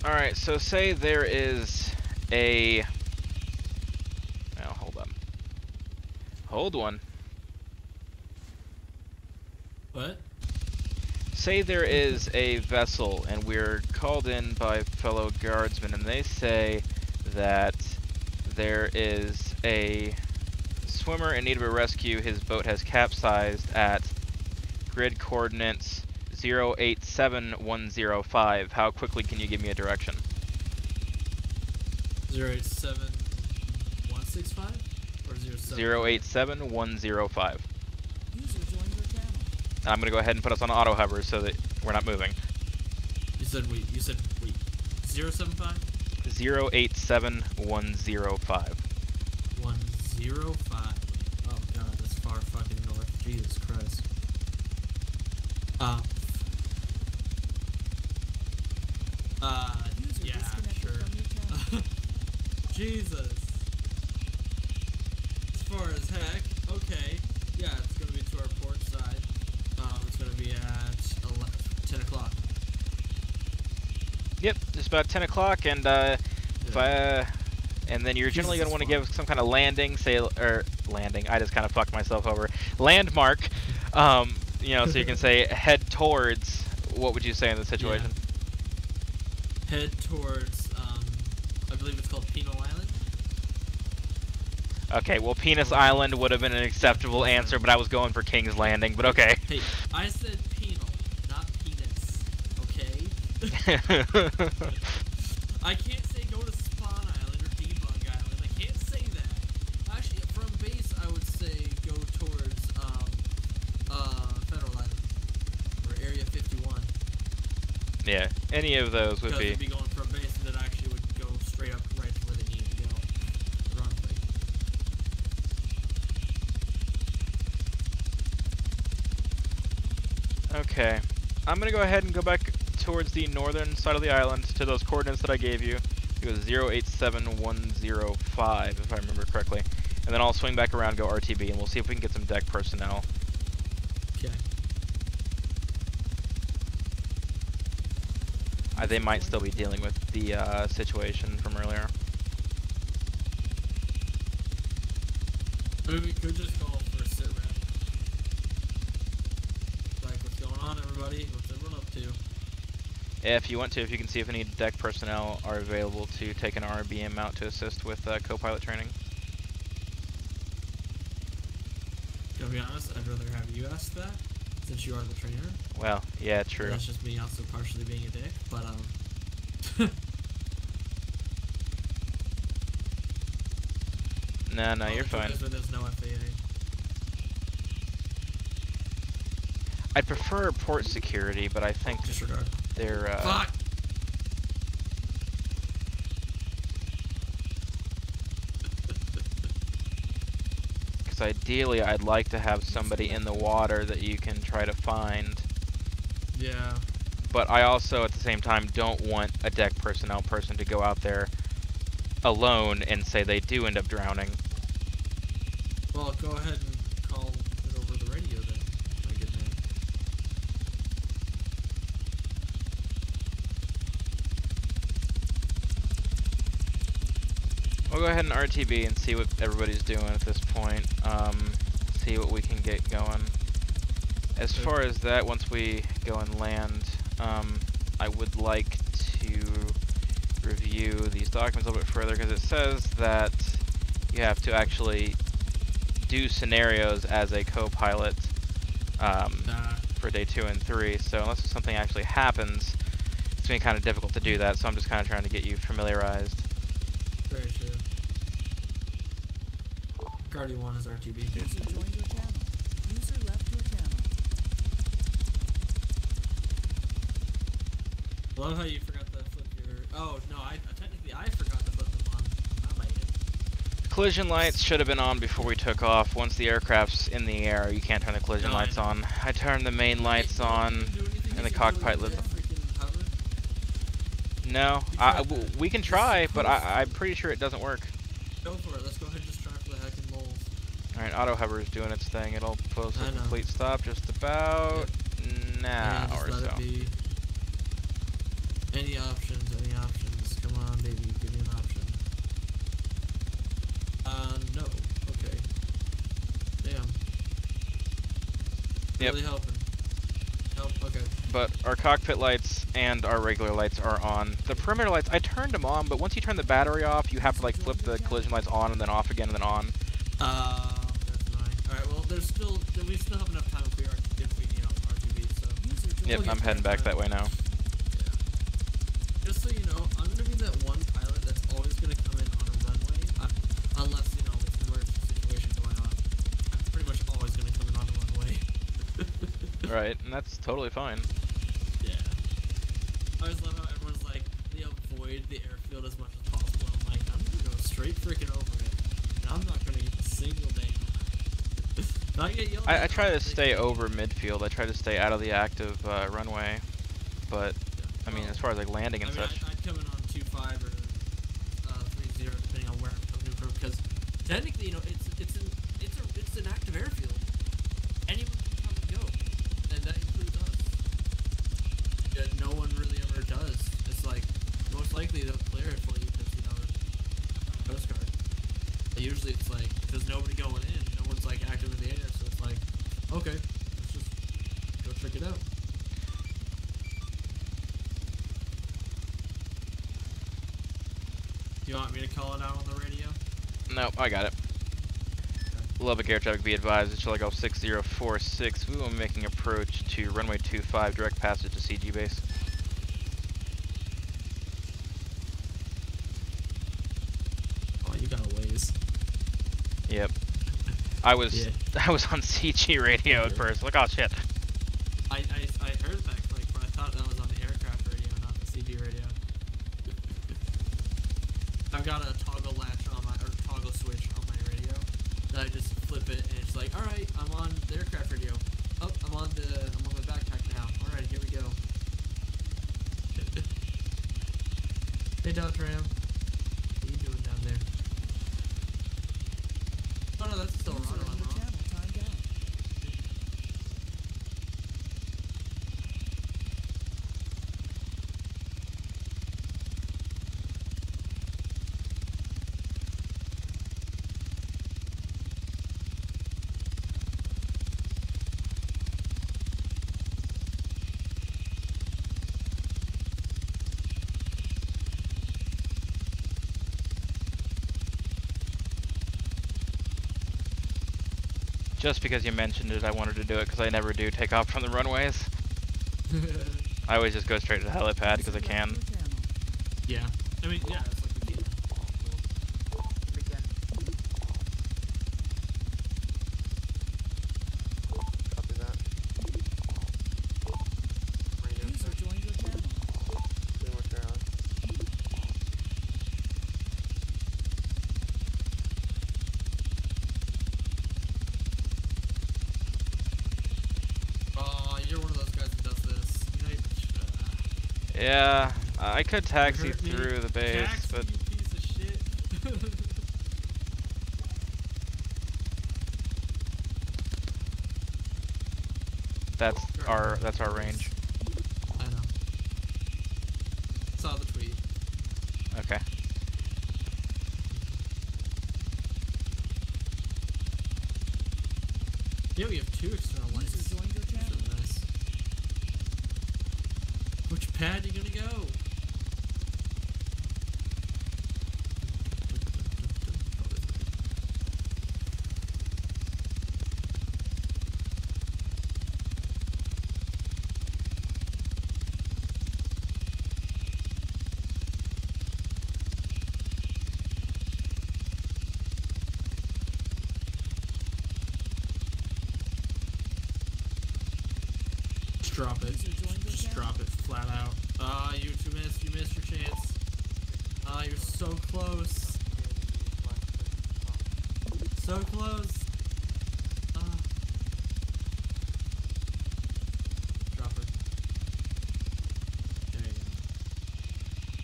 Alright, so say there is a... Well, hold on. Hold one. What? Say there is a vessel, and we're called in by fellow guardsmen, and they say that there is a swimmer in need of a rescue. His boat has capsized at grid coordinates 087105. How quickly can you give me a direction? 087165 or 087105. User joined your channel. I'm going to go ahead and put us on auto hover so that we're not moving. You said wait. 075? 087105. 105. Oh god, that's far fucking north. Jesus Christ. User Yeah, disconnected sure. from your channel. Jesus. As far as heck, okay. Yeah, it's gonna be to our port side. It's gonna be at 10 o'clock. Yep, just about 10 o'clock, and if I, and then you're generally going to want to give some kind of landing, landing, I just kind of fucked myself over, landmark, you know, so you can say head towards, what would you say in this situation? Yeah. Head towards, I believe it's called Penal Island. Okay, well, Penis Island would have been an acceptable answer, but I was going for King's Landing, but okay. Hey, I said penal, not penis, okay? I can't say go to Spawn Island or Debug Island. I can't say that. Actually, from base, I would say go towards Federal Island or Area 51. Yeah, any of those would Because be. it'd be going from base, and it actually would go straight up right to where they need to go. Ironically. Okay, I'm going to go ahead and go back towards the northern side of the island to those coordinates that I gave you. It was 087105, if I remember correctly. And then I'll swing back around, go RTB, and we'll see if we can get some deck personnel. Okay. They might still be dealing with the situation from earlier. I mean, we could just call for a sit rep. Like, what's going on, everybody? What's everyone up to? If you want to, if you can see if any deck personnel are available to take an RBM out to assist with co-pilot training. To be honest, I'd rather have you ask that, since you are the trainer. Well, yeah, true. And that's just me also partially being a dick, but No, you're fine. When there's no FAA. I'd prefer port security, but I think Disregard. they're Fuck! because ideally I'd like to have somebody in the water that you can try to find. Yeah. But I also, at the same time, don't want a deck personnel person to go out there alone and say they do end up drowning. Well, go ahead and call it over the radio then, my good man. We'll go ahead and RTB and see what everybody's doing at this point. See what we can get going. As far as that, once we go and land, I would like to review these documents a little bit further, because it says that you have to actually do scenarios as a co-pilot for day 2 and 3, so unless something actually happens, it's going to be kind of difficult to do that, so I'm just kind of trying to get you familiarized. Very true. Guardian 1 is RTB. User joined your channel. User left your channel. Love how you forgot to flip your... Oh, no, technically I forgot to put them on. Not by it. Collision lights should have been on before we took off. Once the aircraft's in the air, you can't turn the collision lights on. I turned the main lights on, and the cockpit lit. No, we can try, but I'm pretty sure it doesn't work. Go for it. Let's go ahead and just try for the heck and moles. Alright, auto hover is doing its thing. It'll post a I know. complete stop just about now just or let so. it be. Any options, any options. Come on, baby, give me an option. Yep. Really helping. Okay. But our cockpit lights and our regular lights are on. The perimeter lights, I turned them on, but once you turn the battery off, you have to like flip the collision lights on and then off again and then on. That's annoying. Alright, well, we still have enough time if we RTB, so. Yep, I'm heading back that way now. Yeah. Just so you know, I'm gonna be that one pilot that's always gonna come in on a runway, unless, you know, there's an emergency situation going on. I'm pretty much always gonna come in on a runway. Right, and that's totally fine. Yeah. I always love how everyone's like, they avoid the airfield as much as possible. I'm like, I'm gonna go straight freaking over it, and I'm not gonna get a single dang. I try to stay over midfield. I try to stay out of the active runway, but I mean, as far as like landing and such. I'd come in on 2.5 or 3.0 depending on where I'm coming from, because technically, you know, it's an active airfield. Anyone can come and go, and that includes us. Yet no one really ever does. It's like most likely they'll clear it for you because you know it's Coast Guard. But usually it's like there's nobody going in, no one's like active in the air, so it's like okay, let's just go check it out. Do you want me to call it out on the radio? No, I got it. Lubbock air traffic, be advised, it's Golf 6046. We will be making approach to runway 25, direct passage to CG base. Oh, you got a ways. Yep. I was on CG radio at first. Like, oh shit. I heard that click, but I thought that was on the aircraft radio, not the CG radio. I've got a toggle latch on my toggle switch on my radio. That I just flip it and it's like, all right, I'm on the aircraft radio. Oh, I'm on the backpack now. All right, here we go. Hey, Dr. Ram. What are you doing down there? Oh no, that's still Ron. Just because you mentioned it, I wanted to do it because I never do take off from the runways. I always just go straight to the helipad because I can. Yeah. I mean, yeah, it's like we can. Begin. Copy that. User joined your channel. Doing what you're on. Oh, you're one of those guys who does this. You know, Yeah, I could taxi hurt me. through the base, Taxi, but you piece of shit. that's our range. I know. Saw the tweet. Okay. Yeah, we have 2 external lights. User joined your channel. Really nice. Which pad you gonna go? Just drop it. Just drop it flat out. Ah, you missed your chance. Ah, you're so close. So close. Ah. Drop it. There you go.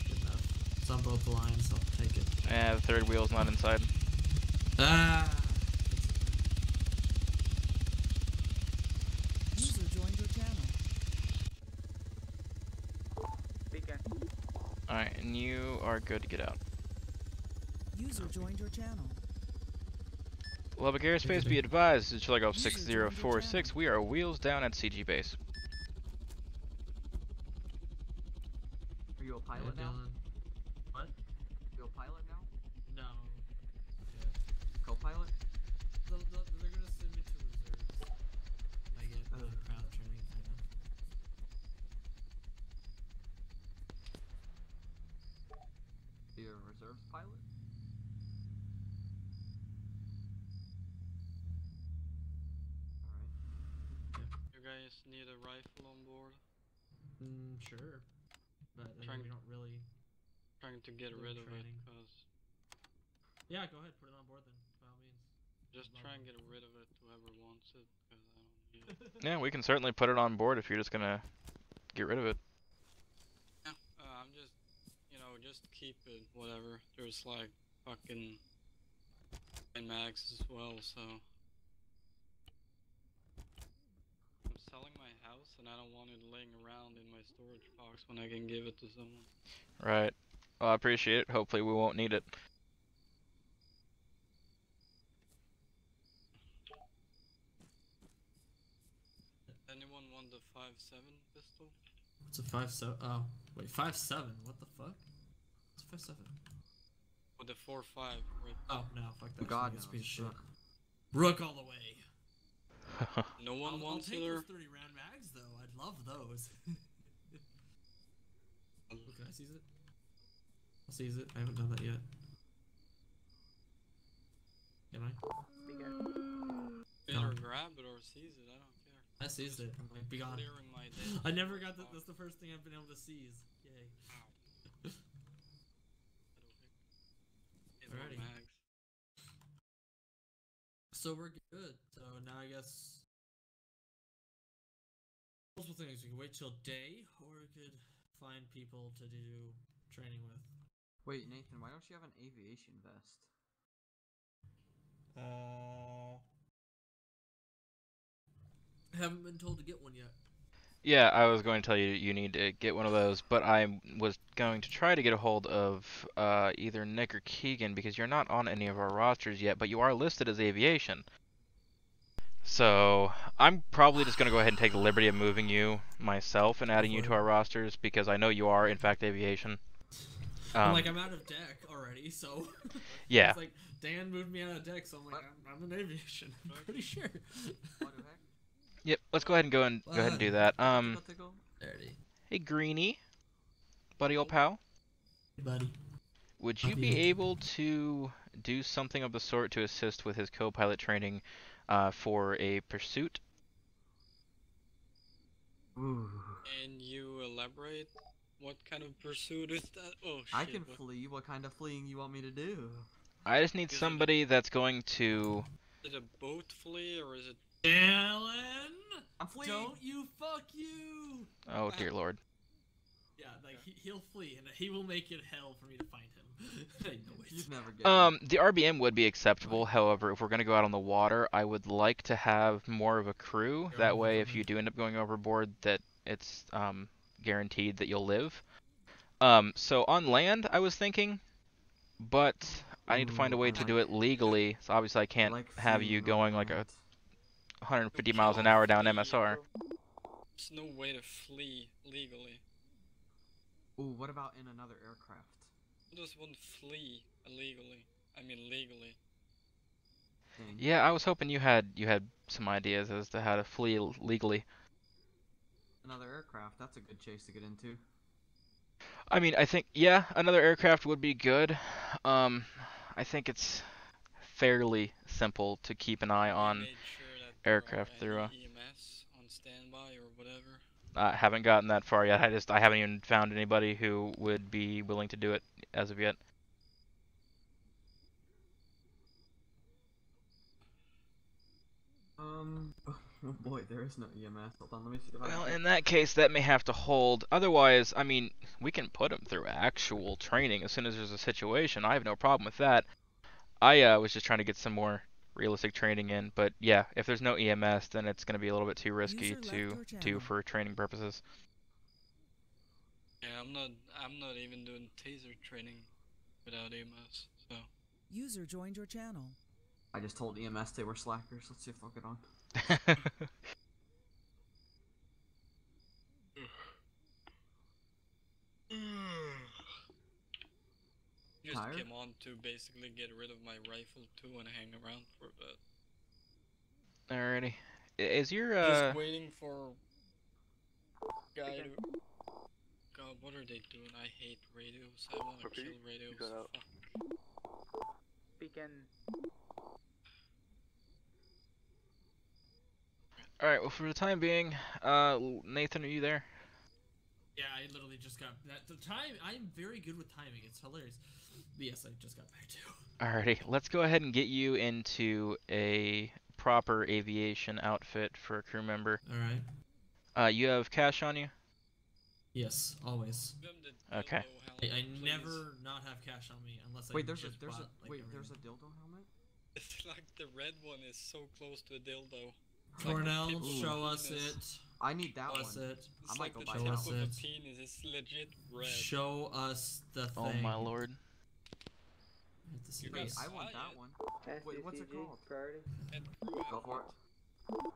Good enough. It's on both the lines, I'll take it. Yeah, the third wheel's not inside. Ah! User joined your channel. Begin. Alright, and you are good to get out. User joined your channel. Lubbock Airspace, be advised, it's like 6046, we are wheels down at CG base. Are you a pilot now? What? You a pilot now? No. Co-pilot? They're gonna send me to reserves. I get pilot training. You're a reserves pilot? You guys need a rifle on board? Sure. But Trying- we don't really. Trying to get do rid of it, training. cause Yeah, go ahead, put it on board then, by all means. just try and get rid of it, whoever wants it, cause I don't need it. Yeah, we can certainly put it on board if you're just gonna get rid of it. I'm just, just keep it, whatever. There's like fucking 9 mags as well, so. I'm selling my house and I don't want it laying around in my storage box when I can give it to someone. Right. Well, I appreciate it. Hopefully we won't need it. Anyone want the 5.7 pistol? What's a 5.7? Oh, wait, 5.7? What the fuck? What's a 5.7? With the 4.5, right? Oh, no, fuck that. God That's a knows. piece of shit. Rook all the way. No one I'll wants take it, or? those 30 round mags, though. I'd love those. Oh, can I seize it? I'll seize it. I haven't done that yet. Can I? Either grab it or seize it, I don't care. I seized it. I'm like, be gone. Clearing my day. I never got that. That's the first thing I've been able to seize. Yay. Alrighty. Mags. So we're good. So now I guess multiple things. We could wait till day, or we could find people to do training with. Wait, Nathan, why don't you have an aviation vest? I haven't been told to get one yet. Yeah, I was going to tell you you need to get one of those, but I was going to try to get a hold of either Nick or Keegan because you're not on any of our rosters yet, but you are listed as aviation. So I'm probably just going to go ahead and take the liberty of moving you myself and adding you to our rosters because I know you are in fact aviation. I'm out of deck already, so yeah. It's like Dan moved me out of deck, so I'm like, I'm in aviation. I'm pretty sure. What the heck? Yep, let's go ahead and go ahead and do that. Dirty. Hey Greenie, buddy old pal. Hey buddy. Would you be able to do something of the sort to assist with his co-pilot training for a pursuit? Ooh. Can you elaborate? What kind of pursuit is that? Oh shit. I can flee. What kind of fleeing you want me to do? I just need somebody that's going to... Is it a boat flee or is it... Dylan! I'm fleeing! Don't you fuck you! Oh dear lord. Yeah, like he'll flee and he will make it hell for me to find him. I know it. You'd never get The RBM would be acceptable. However, if we're going to go out on the water, I would like to have more of a crew. That way, if you do end up going overboard, that it's guaranteed that you'll live. So on land, I was thinking, but I need to find a way to do it legally. So obviously, I can't have you going like a 150 miles an hour down MSR. There's no way to flee legally. Ooh, what about in another aircraft? Who does one flee illegally? I mean legally. Dang. Yeah, I was hoping you had some ideas as to how to flee legally. Another aircraft, that's a good chase to get into. I mean, I think, yeah, another aircraft would be good. I think it's fairly simple to keep an eye on aircraft through. EMS on standby or whatever. I haven't gotten that far yet. I haven't even found anybody who would be willing to do it as of yet. Oh boy, there is no EMS. Hold on, let me see if I Well, can... in that case, that may have to hold. Otherwise, I mean, we can put them through actual training as soon as there's a situation. I have no problem with that. I was just trying to get some more realistic training in, but yeah, if there's no EMS, then it's going to be a little bit too risky to do for training purposes. Yeah, I'm not even doing taser training without EMS, so. User joined your channel. I just told EMS they were slackers. Let's see if they'll get on. Just Tired? came on to basically get rid of my rifle too and hang around for a bit. Alrighty. Is your Just waiting for guy to. God, what are they doing? I hate radios. I want to kill radios. Fuck. Begin. Alright, well for the time being, Nathan, are you there? Yeah, I literally just got that. The time, I'm very good with timing. It's hilarious. But yes, I just got back to. Alrighty, let's go ahead and get you into a proper aviation outfit for a crew member. Alright. You have cash on you? Yes, always. Okay. I never not have cash on me unless Wait, I there's just a bought, like, there's a dildo helmet? It's like the red one is so close to a dildo. Cornell, Like show us it. I need that Show one. us it. It's I might like go the buy tip that of one. a penis. It's legit red. Show us the thing. Oh my lord. I have to see Wait, this. I want that one. Wait, what's it called? Priority. Go for it.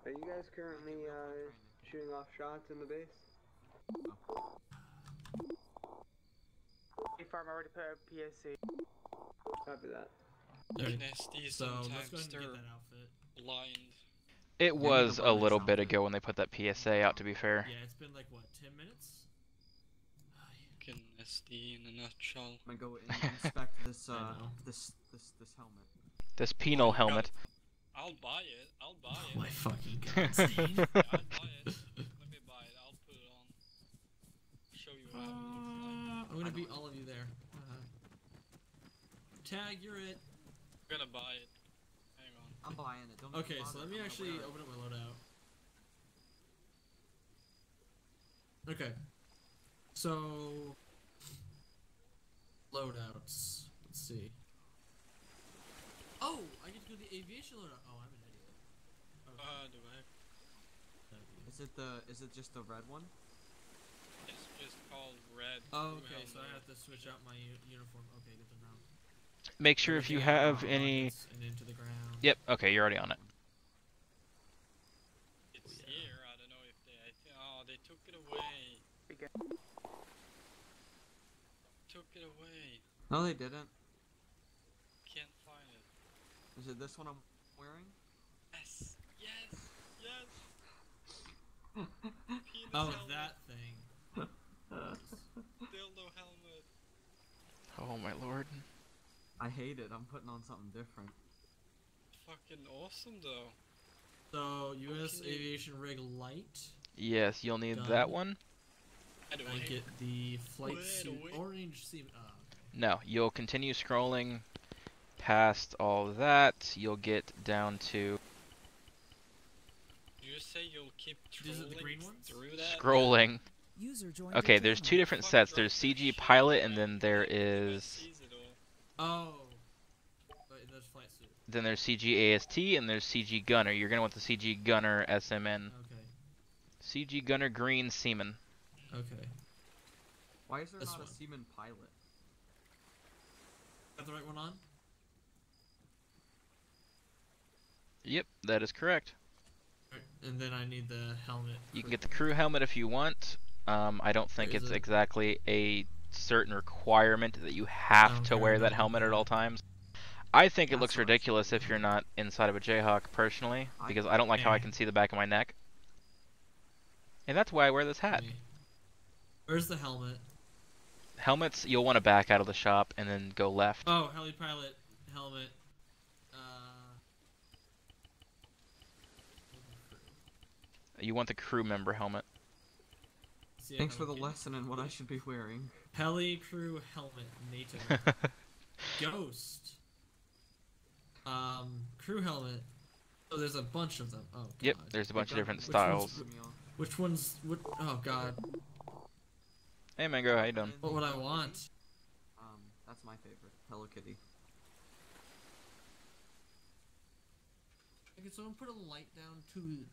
Are you guys currently shooting off shots in the base? Farm already put out PSC. Copy that. NSD So let's sometimes go ahead and they're get that outfit. blind. It was a little bit ago when they put that PSA out, to be fair. Yeah, it's been like, what, 10 minutes? Fucking SD in a nutshell. I'm gonna go and inspect this this helmet. This penal helmet. I'll buy it. I'll buy it. Oh my fucking god, Stain. Yeah, I'll buy it. Let me buy it. I'll put it on. Show you how it looks like. I'm gonna beat all of you there. Tag, you're it. I'm gonna buy it. Hang on. I'm buying it. Don't Okay, so let me actually open up my loadout. Okay. So loadouts. Let's see. Oh, I get to go to the aviation loadout. Oh, I'm an idiot. Okay. Do I? Is it just the red one? It's just called red. Oh, okay, so I have to switch out my uniform. Okay, good to know. Make sure if you have any... And into the ground. Yep, okay, you're already on it. It's here. I don't know if they. Oh, they took it away. Took it away. No, they didn't. Can't find it. Is it this one I'm wearing? Yes. Yes. Yes. Penis Oh, helmet. that thing. Dildo helmet. Oh my lord. I hate it. I'm putting on something different. Fucking awesome though. So, U.S. Aviation Rig Light. Yes, you'll need Done. that one. By the I way, get the flight Wait, suit. wait. Orange seam. Oh, okay. No, you'll continue scrolling past all that. You'll get down to you say you'll keep These are the trolling green ones? through that? scrolling. User joined Okay, your there's channel. two different sets. There's CG Pilot and then there is... Oh. Wait, there's flight suit. Then there's CG AST and there's CG Gunner. You're gonna want the CG Gunner SMN. Okay. CG Gunner Green Seaman. Okay. Why is there This not one. a seaman pilot? Got the right one on? Yep, that is correct. Right. And then I need the helmet. You can get the crew helmet if you want. I don't think Where is it's it? exactly a certain requirement that you have to Okay, wear I that don't helmet at know. all times. I think it That's looks what I ridiculous if you're not inside of a Jayhawk personally, because I don't like how I can see the back of my neck. And that's why I wear this hat. Okay. Where's the helmet? Helmets, you'll want to back out of the shop and then go left. Oh, heli pilot helmet. You want the crew member helmet. See Thanks how for the we lesson in what I should be wearing. Heli crew helmet, NATO. Ghost. Crew helmet. Oh, there's a bunch of them. Oh, God. Yep, there's a bunch of different Which styles. Which one's? What? Oh, God. Hey Mango, how you doing? What would I want? That's my favorite. Hello Kitty. Okay, so I'm gonna put a light down to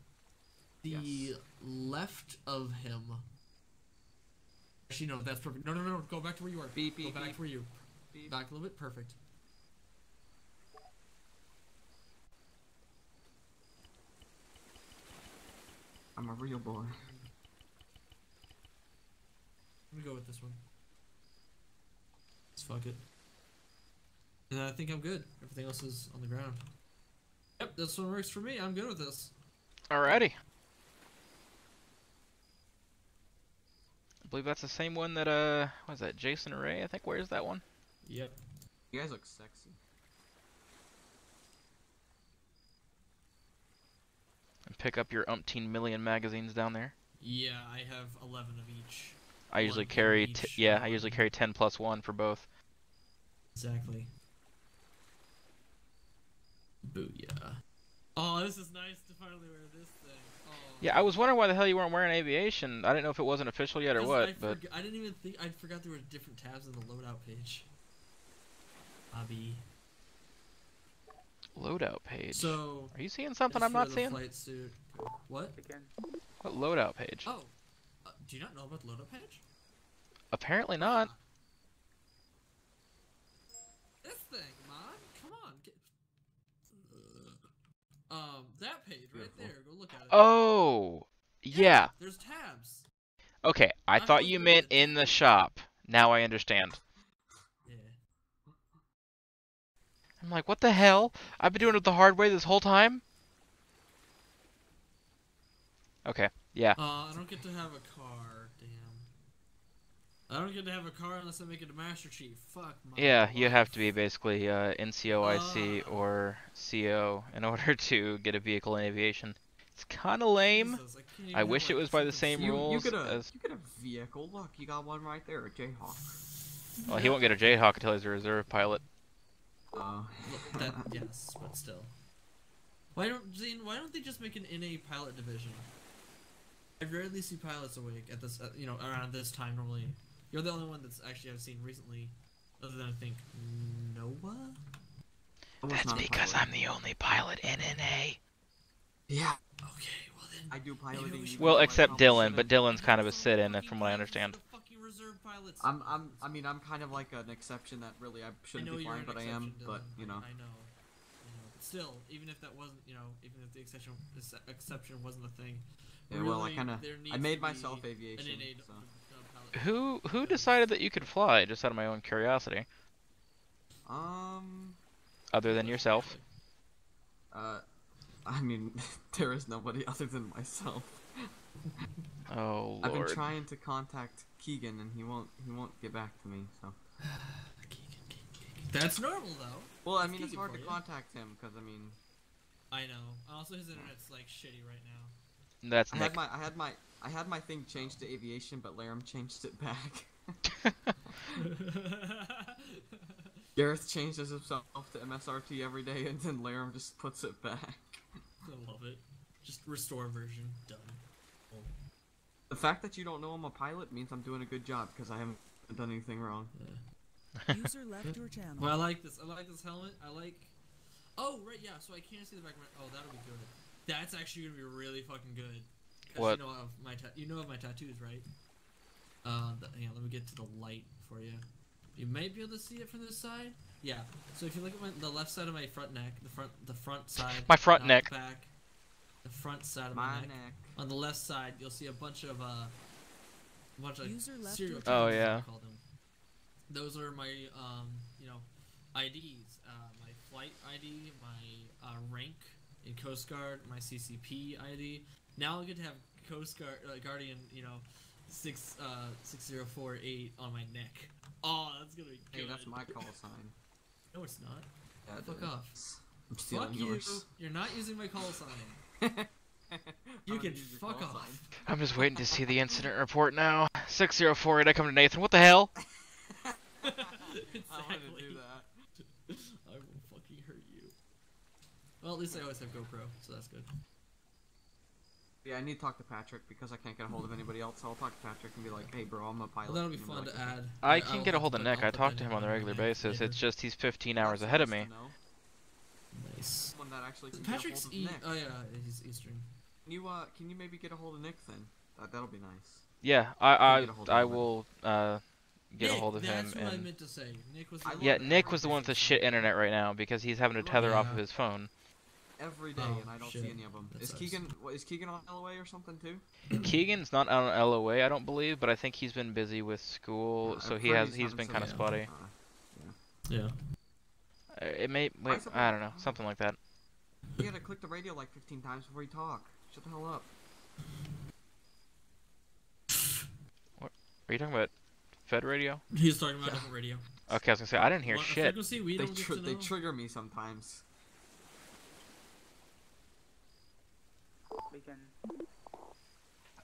the left of him. Actually, no, that's perfect. No, no, no, go back to where you are. Beep, beep, go back beep. to where you. Beep. Back a little bit. Perfect. I'm a real boy. I'm gonna go with this one. Just fuck it. And I think I'm good. Everything else is on the ground. Yep, this one works for me. I'm good with this. Alrighty. I believe that's the same one that, what is that, Jason Ray, I think, wears that one? Yep. You guys look sexy. And pick up your umpteen million magazines down there. Yeah, I have 11 of each. I usually One carry, in each, I usually carry 10 plus 1 for both. Exactly. Booyah. Oh, this is nice to finally wear this thing. Oh. Yeah, I was wondering why the hell you weren't wearing aviation. I didn't know if it wasn't official yet or what, but... I didn't even think... I forgot there were different tabs in the loadout page. Hobby. Loadout page? So... Are you seeing something I'm not seeing? Flight suit. What? Again. What loadout page? Oh. Do you not know about the loadout page? Apparently not. This thing, man. Come on. That page right there. Go look at it. Oh! Yeah. There's tabs. Okay, I thought you meant in the shop. Now I understand. Yeah. I'm like, what the hell? I've been doing it the hard way this whole time? Okay, yeah. I don't get to have a car. Damn. I don't get to have a car unless I make it a Master Chief. Fuck my Yeah, life. you have to be basically NCOIC or CO in order to get a vehicle in aviation. It's kind of lame. Jesus, I can't even I have, wish like, it was by the same You rules get a as... vehicle. Look, you got one right there, a Jayhawk. Well, he won't get a Jayhawk until he's a reserve pilot. That, yes, but still. Why don't they just make an NA pilot division? I rarely see pilots awake at this, around this time normally. You're the only one that's actually I've seen recently, other than I think Noah. That's because I'm the only pilot in NA. Yeah. Okay, well then. I do piloting. Well, except Dylan, but Dylan's kind of a sit-in, from what I understand. I mean, I'm kind of like an exception that really I shouldn't be flying, but I am. But you know. I know. Still, even if that wasn't, even if the exception wasn't the thing. Yeah, well, I made myself aviation. So. Who decided that you could fly? Just out of my own curiosity. Other than yourself. I mean, there is nobody other than myself. Oh Lord. I've been trying to contact Keegan, and he won't get back to me. So. That's normal though. Well, I mean, it's hard to contact him because I mean. I know. Also, his internet's like shitty right now. That's I Nick. had my thing changed to aviation, but Laram changed it back. Gareth changes himself to MSRT every day, and then Laram just puts it back. I love it. Just restore version. Done. Oh. The fact that you don't know I'm a pilot means I'm doing a good job because I haven't done anything wrong. User left your channel. Well, I like this. I like this helmet. I like. Oh right, yeah. So I can't see the back of my. Oh, that'll be good. That's actually gonna be really fucking good. What? You know of my tattoos, right? Yeah. Let me get to the light for you. You might be able to see it from this side. Yeah. So if you look at the left side of my front neck, the front side. My front neck. The back. The front side of my neck. On the left side, you'll see a bunch of serial. Oh yeah. Call them. Those are my IDs. My flight ID, my rank in Coast Guard, my CCP ID. Now I get to have Coast Guard Guardian, 6048 on my neck. Oh, that's gonna be good. Hey, that's my call sign. No, it's not. Yeah, Fuck off. I'm stealing Fuck yours. you. You're not using my call sign. You can fuck off. I'm just waiting to see the incident report now. 6048, I come to Nathan. What the hell? Exactly. I want to do that. I will fucking hurt you. Well, at least I always have GoPro, so that's good. Yeah, I need to talk to Patrick because I can't get a hold of anybody else. So I'll talk to Patrick and be like, "Hey, bro, I'm a pilot." Well, that'll be And fun he'll to like, add. I can get a hold of Nick. I talk to him on a regular basis. It's just he's 15 hours ahead of me. Nice. Someone that actually can Patrick's get a hold of Nick. Oh yeah, he's Eastern. Can you maybe get a hold of Nick then? That'll be nice. Yeah, I will get a hold of him. That's what I meant to say. Nick was. Yeah, Nick was the one with the shit internet right now because he's having to tether off of his phone. every day, Oh, and I don't shit. see any of them. That Is sucks. Keegan? Is Keegan on LOA or something too? Keegan's not on LOA, I don't believe, but I think he's been busy with school, so I've heard he's having been some- kind of spotty. Yeah. It may wait, I don't know, something like that. He had to click the radio like 15 times before he talk. Shut the hell up. Are you talking about Fed radio? He's talking about different radio. Okay, I was gonna say I didn't hear What shit. frequency we don't get to They know? trigger me sometimes. We can.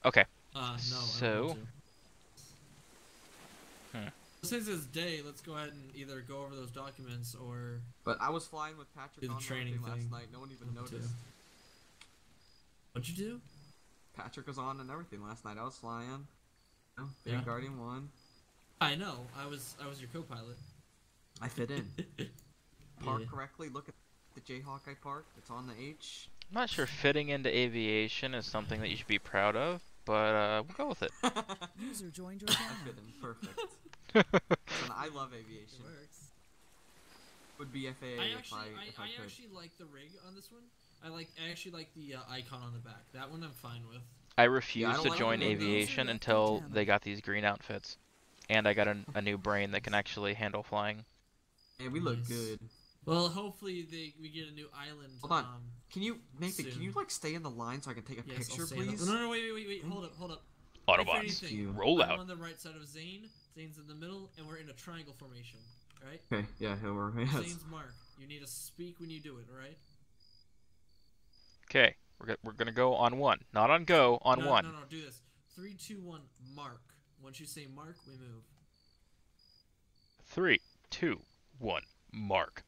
Okay. No. I don't So. want to. Since it's day, let's go ahead and either go over those documents or But I was flying with Patrick do the on training everything thing. last night. No one even Up to. noticed. What'd you do? Patrick was on and everything last night. I was flying. Oh, Yeah. Guardian 1. I know. I was your co-pilot. I fit in. Park Yeah. correctly. Look at the Jayhawk I parked. It's on the H. I'm not sure fitting into aviation is something that you should be proud of, but we'll go with it. User joined your I channel. fit in perfect. Listen, I love aviation. It works. Would be FAA I if actually, I I could. actually like the rig on this one. I actually like the icon on the back. That one I'm fine with. I refused don't to like join the windows. aviation until they got these green outfits. And I got a new brain that can actually handle flying. Hey, we look Nice. good. Well, hopefully we get a new island. Hold on. Can you, Nathan? soon. Can you like stay in the line so I can take a Yes, picture, I'll stay in the- please? No, wait. Hold up. Autobots, If anything, roll I'm out. on the right side of Zane. Zane's in the middle, and we're in a triangle formation. Right? Okay. Yeah. Over. Yes. Zane's mark. You need to speak when you do it. All right? Okay, we're gonna go on one, not on go, on no, one. No, do this. 3, 2, 1. Mark. Once you say mark, we move. 3, 2, 1, mark.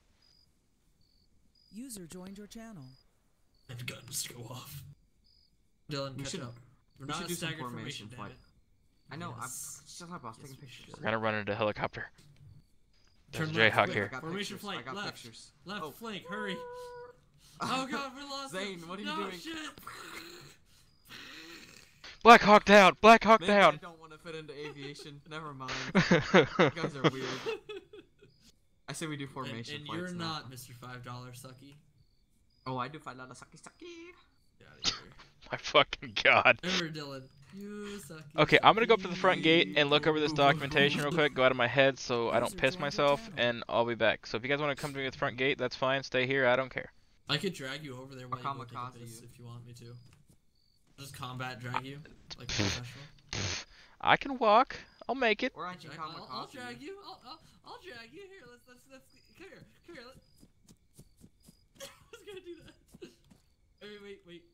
User joined your channel. And guns go off. Dylan, We catch should- up. We're we not should a do some staggered formation damn flight. it. I know. Yes. I'm shut up. I was Yes, taking we pictures. should. We're gonna run into a helicopter. There's Turn a left, Jayhawk quick. here. I got Formation pictures. flight, I got left. pictures. Left Oh. flank, hurry. Oh god, we lost Zane, him. what are you no, doing? Shit. Black Hawk down! Black Hawk Maybe down! I don't want to fit into aviation. Never mind. You guys are weird. I say we do formation and flights you're now. not Mr. $5 sucky. Oh, I do $5 sucky sucky. Get out of here. My fucking god. Remember, Dylan. You sucky. Okay, I'm gonna go up to the front sucky. gate and look over this documentation real quick, go out of my head so I don't piss myself, and I'll be back. So if you guys want to come to me at the front gate, that's fine. Stay here, I don't care. I could drag you over there while you go take a kamikaze piss you. if you want me to. Just combat drag you, like professional. I can walk. I'll make it. Or I can I'll kamikaze drag you. I'll drag you. Here, let's come here. Let's gonna do that.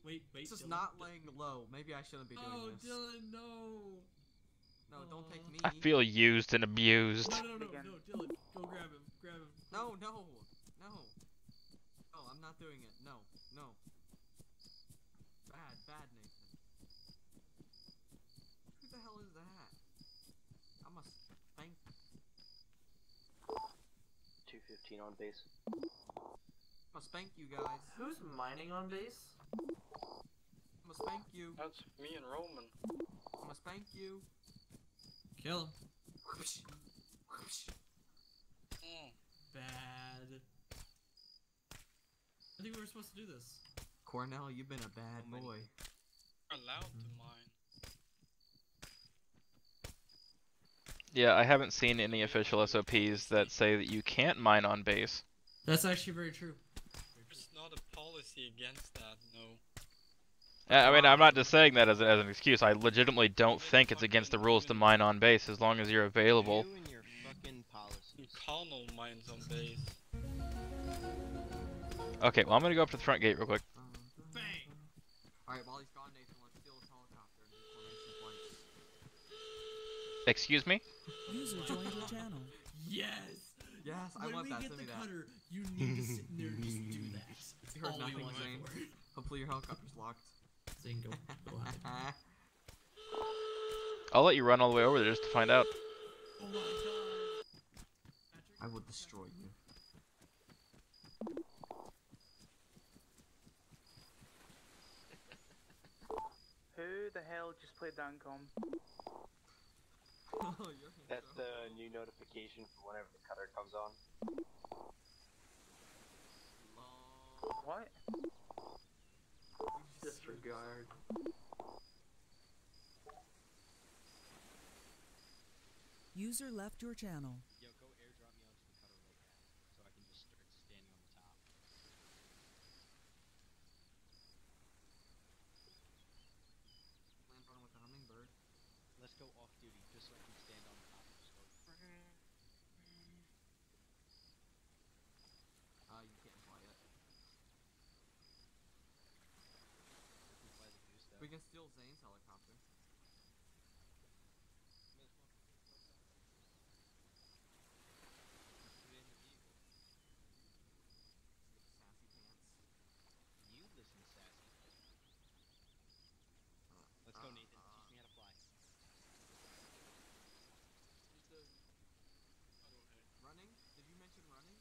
Wait. This is Dylan. not laying low. Maybe I shouldn't be doing Oh, this. Dylan, no. No, don't take me. I feel used and abused. No, Dylan, go grab him. No. No, I'm not doing it. No. Bad, Nathan. Who the hell is that? I must thank. 215 on base. Must spank you guys. Who's mining on base? Must spank you. That's me and Roman. Must spank you. Kill him. Whoosh. Whoosh. Bad. I think we were supposed to do this. Cornell, you've been a bad boy. We're allowed to mine. Yeah, I haven't seen any official SOPs that say that you can't mine on base. That's actually very true. There's not a policy against that, no. I mean, I'm not just saying that as an excuse. I legitimately don't think it's against the rules to mine on base as long as you're available. You and your fucking policies. Connell mines on base. Okay, well, I'm gonna go up to the front gate real quick. Bang! Alright, while he's gone, Nathan, let's steal his helicopter and do formation flights. Excuse me? User joined your channel. Yes! Yes, I When want we that. get Send the me that. cutter, you need to sit in there and just do that. You heard All we nothing, want Zane. for it. Hopefully your helicopter's locked. Zane, go ahead. I'll let you run all the way over there just to find out. Oh my god! I will destroy you. Who the hell just played Dancom? That's the new notification for whenever the cutter comes on. What? User left your channel. Yo, go airdrop me onto the cutter real fast, so I can just start standing on the top. Land on with the hummingbird. Let's go off duty, just so I can stand on top and just go. You can't fly it. I can fly the goose though. We can steal Zane's helicopter. Put it in the vehicle. Sassy pants. You listen, sassy. Let's go, Nathan. Teach me how to fly. Running? Did you mention running?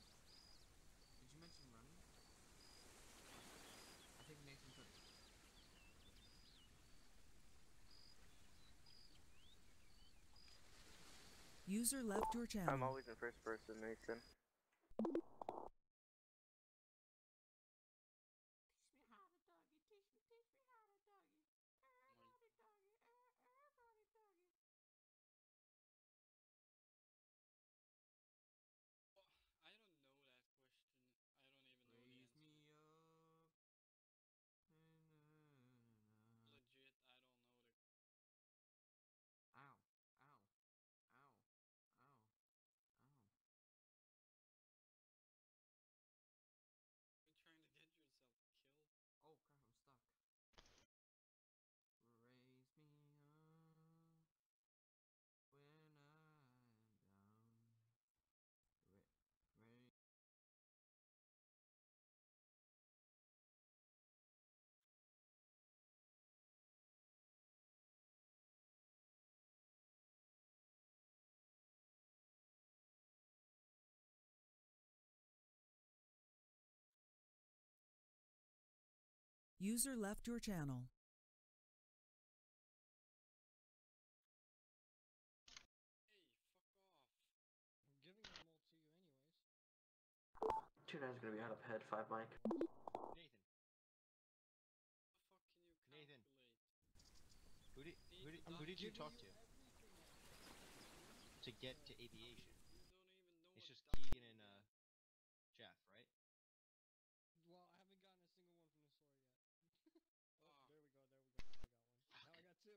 Did you mention running? I think Nathan said. User left your channel. I'm always in first person, Mason. I don't know that question. I don't even know the Raise answer. me up. Legit, I don't know the. Ow. Ow. Ow. Ow. Ow. You're trying to get yourself killed. Oh crap, I'm stuck. Raise me up when I'm down. User left your channel. Hey, fuck off. I'm giving them all to you anyways. Tuna's gonna be out of head, 5 mic. Nathan. How the fuck can you calculate? Nathan. Who did you talk to? To get to aviation. You don't even know It's what just duck Keegan and Jeff, right? Well, I haven't gotten a single one from the store yet. Oh, there we go, there we go. Now I got one. Now I got two.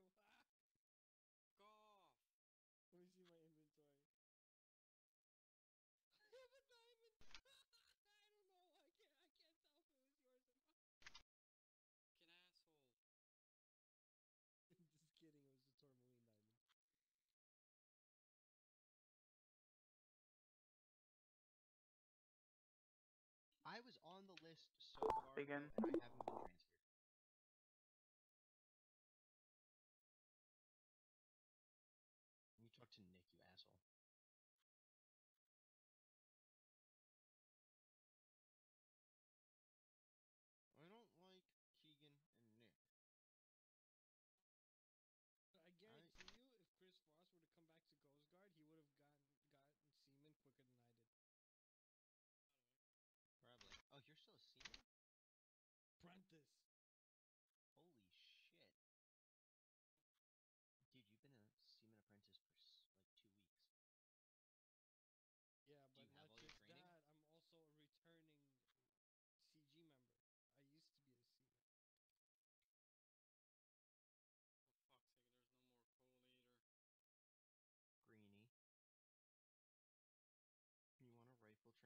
Ah! Fuck off. Let me see my inventory. I have a diamond. I don't know. I can't tell if it was yours or not. Fucking asshole. Just kidding. It was a tourmaline diamond. I was on the list so far ago, and I haven't been transferred. You talk to Nick, you asshole. I don't like Keegan and Nick. I guarantee you, if Chris Frost were to come back to Coast Guard, he would have gotten seaman quicker than I did. Probably. Oh, you're still a seaman? Prentice. Holy shit. Dude, you've been a seaman apprentice for like 2 weeks. Yeah, Do but you have not all your just training? that, I'm also a returning CG member. I used to be a seaman. For fuck's sake, there's no more coal either. Greenie. You want to rifle train me?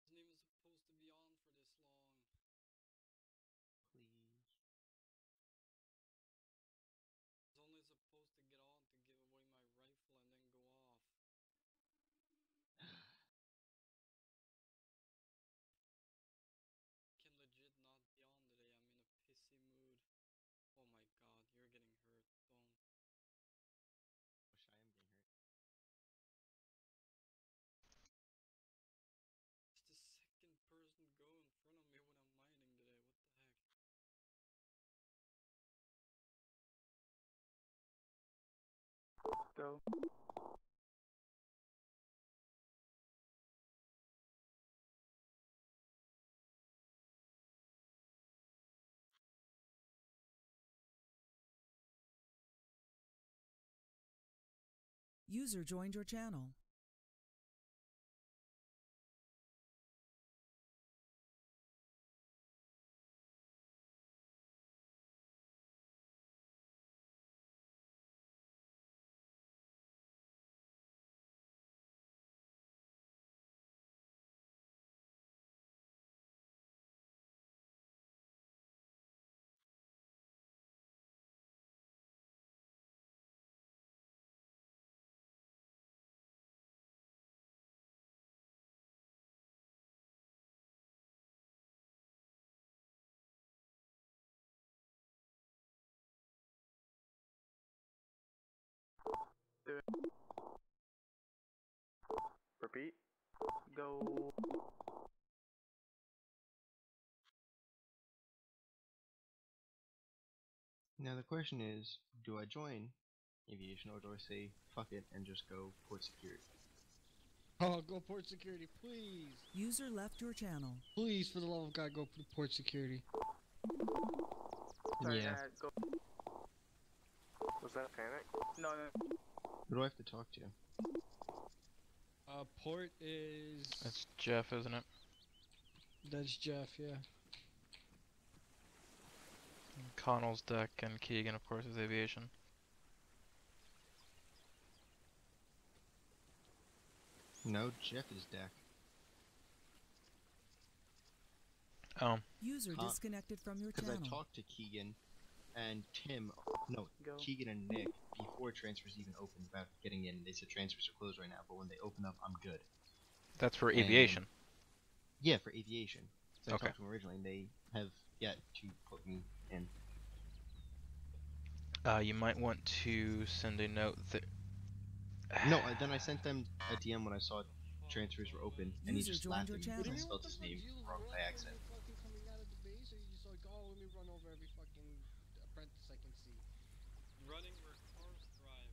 Wasn't even supposed to be on for this long. Please. I was only supposed to get on to give away my rifle and then go off. Can legit not be on today. I'm in a pissy mood. Oh my god, you're getting hurt. Don't. Wish I am getting hurt. It's the second person go in front of me when I'm mining today. What the heck? Go. User joined your channel. Repeat. Go. Now the question is, do I join aviation or do I say fuck it and just go port security? Oh, go port security, please. User left your channel. Please, for the love of God, go port security. Sorry, Yeah. Go. Was that a panic? No, no. Who do I have to talk to? Port is... That's Jeff, isn't it? That's Jeff, yeah. Connell's deck and Keegan, of course, is aviation. No, Jeff is deck. Oh. User disconnected from your channel. Because I talked to Keegan and Tim, no, Keegan and Nick before transfers even opened about getting in. They said transfers are closed right now, but when they open up, I'm good. That's for aviation. Yeah, for aviation. So I Okay. talked to them originally, and they have yet to put me in. You might want to send a note that... No, then I sent them a DM when I saw transfers were open, and he User just joined laughed your at me channel. because I spelled his name wrong by accident. Fucking coming out of the base, or you just like, oh, let me run over every fucking apprentice I can see. Running where cars drive.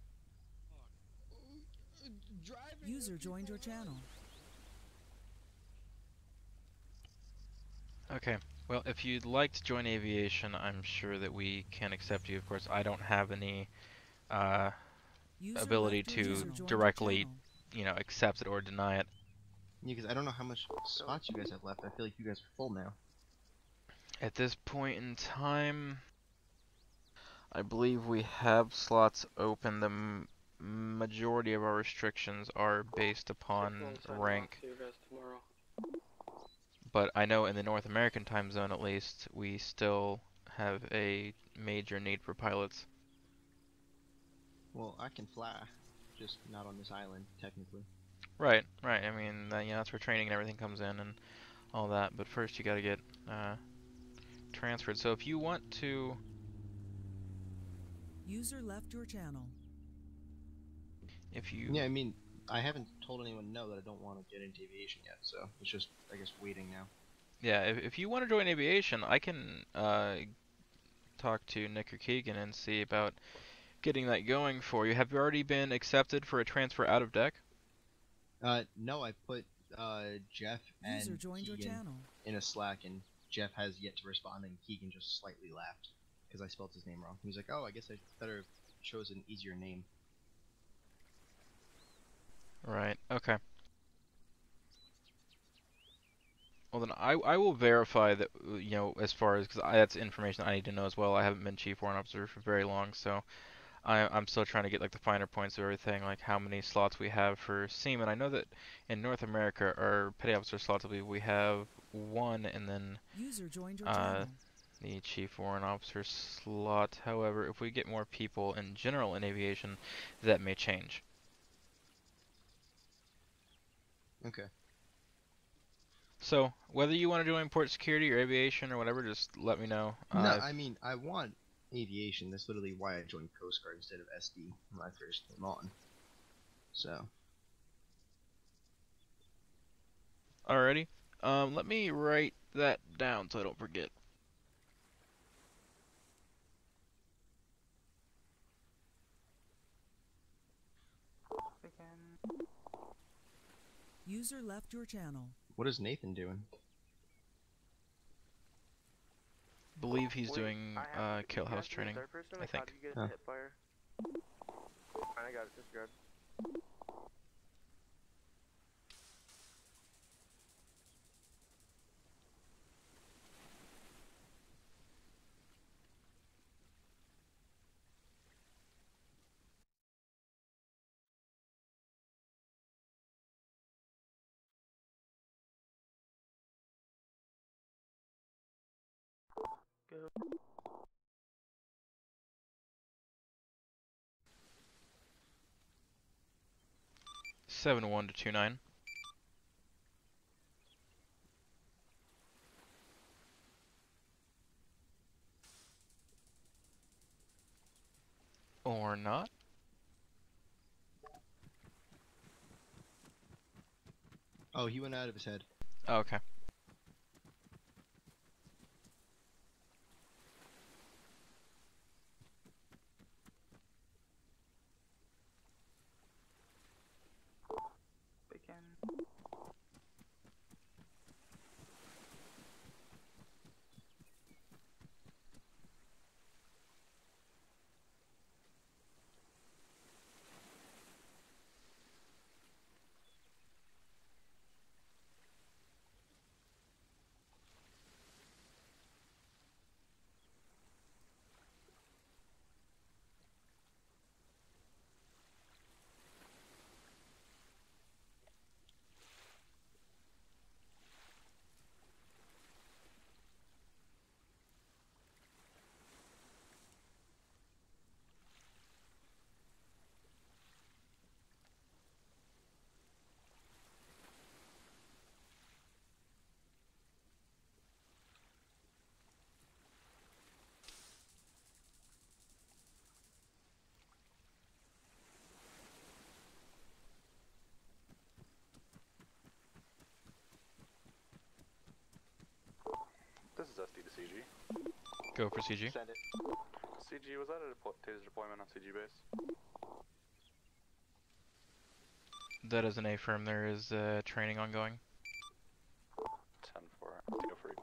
Fuck. Driving. User joined your channel. Okay. Well, if you'd like to join aviation, I'm sure that we can accept you. Of course, I don't have any ability to directly, you know, accept it or deny it. Yeah, because I don't know how much spots you guys have left. I feel like you guys are full now. At this point in time, I believe we have slots open. The majority of our restrictions are based upon rank. But I know in the North American time zone, at least, we still have a major need for pilots. Well, I can fly, just not on this island, technically. Right, right. I mean, you know, that's where training and everything comes in and all that. But first, you got to get transferred. So if you want to... User left your channel. If you... Yeah, I mean, I haven't told anyone no that I don't want to get into aviation yet, so it's just, I guess, waiting now. Yeah, if you want to join aviation, I can talk to Nick or Keegan and see about getting that going for you. Have you already been accepted for a transfer out of deck? No, I put Jeff and User joined your Keegan channel. in a Slack, and Jeff has yet to respond, and Keegan just slightly laughed because I spelled his name wrong. He was like, "Oh, I guess I better have chosen an easier name." Right. Okay. Well then, I will verify that, you know, as far as, because that's information I need to know as well. I haven't been Chief Warrant Officer for very long, so I'm still trying to get like the finer points of everything, like how many slots we have for seamen. I know that in North America, our petty officer slots, I believe we have one, and then User joined your channel. the Chief Warrant Officer slot. However, if we get more people in general in aviation, that may change. Okay. So, whether you want to join port security or aviation or whatever, just let me know. No, I mean, I want aviation. That's literally why I joined Coast Guard instead of SD when I first came on. So. Alrighty. Let me write that down so I don't forget. User left your channel. What is Nathan doing? Believe he's doing kill house training. I think. I got it, disregard. Go. Seven 1 to 2-9. Or not. Oh, he went out of his head. Oh, okay. Begin. This is SD to CG. Go for CG. Send it. CG, was that a taser deployment on CG base? That is an A-firm. There is training ongoing. 10-4. Theo Freak.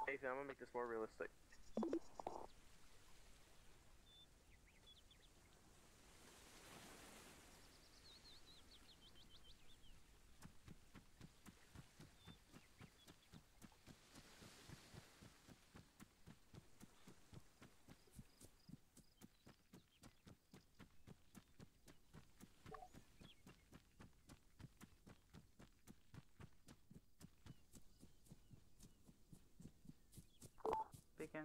Nathan, I'm gonna make this more realistic. Begin.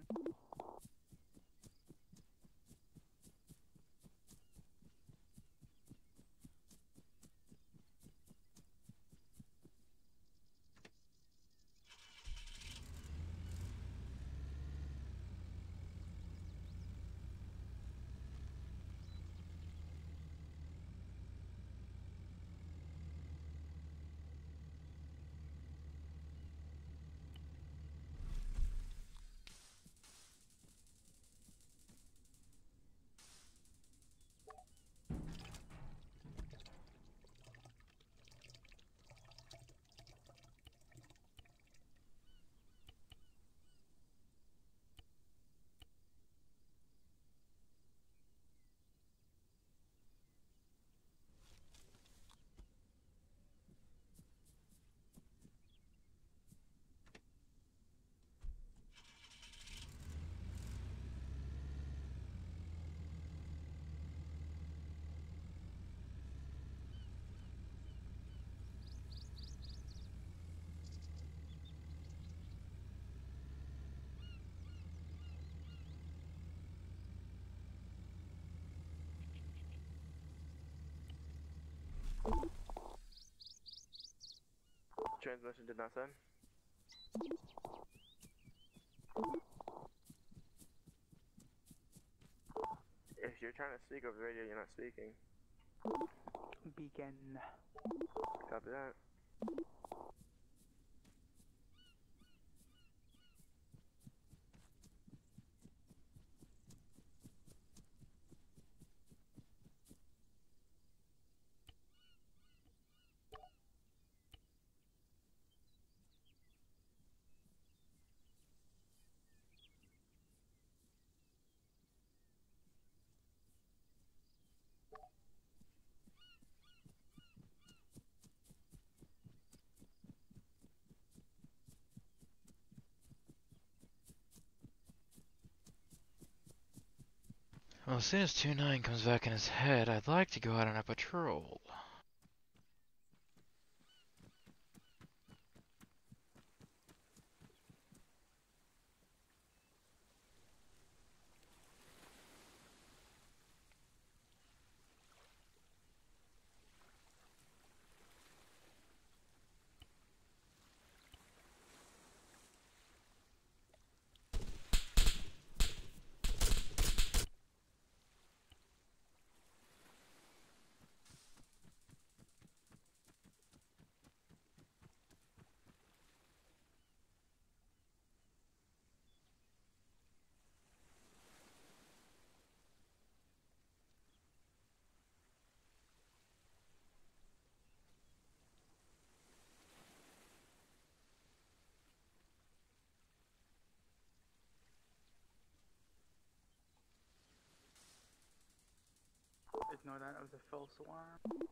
Transmission did not send. If you're you're trying to speak over the radio, you're not speaking. Beacon. Copy that. Well, as soon as 2-9 comes back in his head, I'd like to go out on a patrol. Ignore that, it was a false alarm.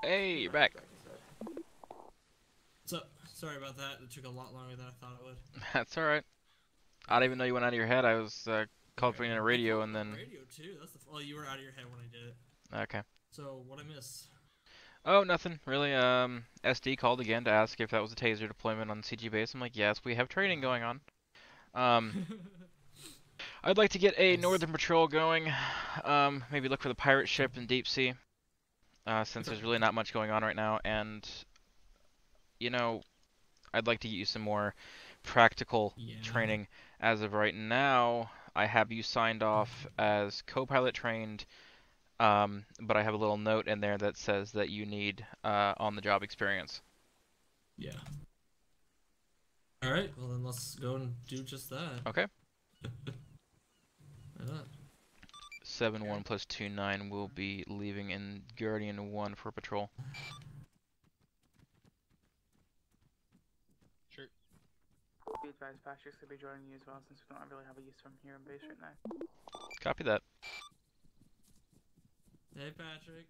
Hey, you're back. So, sorry about that. It took a lot longer than I thought it would. That's alright. I didn't even know you went out of your head. I was cultivating a radio and then... Radio too? That's the... Oh, you were out of your head when I did it. Okay. So, what'd I miss? Oh, nothing, really. SD called again to ask if that was a taser deployment on CG base. I'm like, yes, we have training going on. I'd like to get a northern patrol going. Maybe look for the pirate ship in deep sea. Since there's really not much going on right now, and you know, I'd like to get you some more practical training. As of right now, I have you signed off as co-pilot trained, but I have a little note in there that says that you need on-the-job experience. Yeah. Alright, well then let's go and do just that. Okay. 7-1 plus 2-9 will be leaving in Guardian 1 for patrol. Sure. Be advised, Patrick's gonna be joining you as well, since we don't really have a use from here on base right now. Copy that. Hey, Patrick.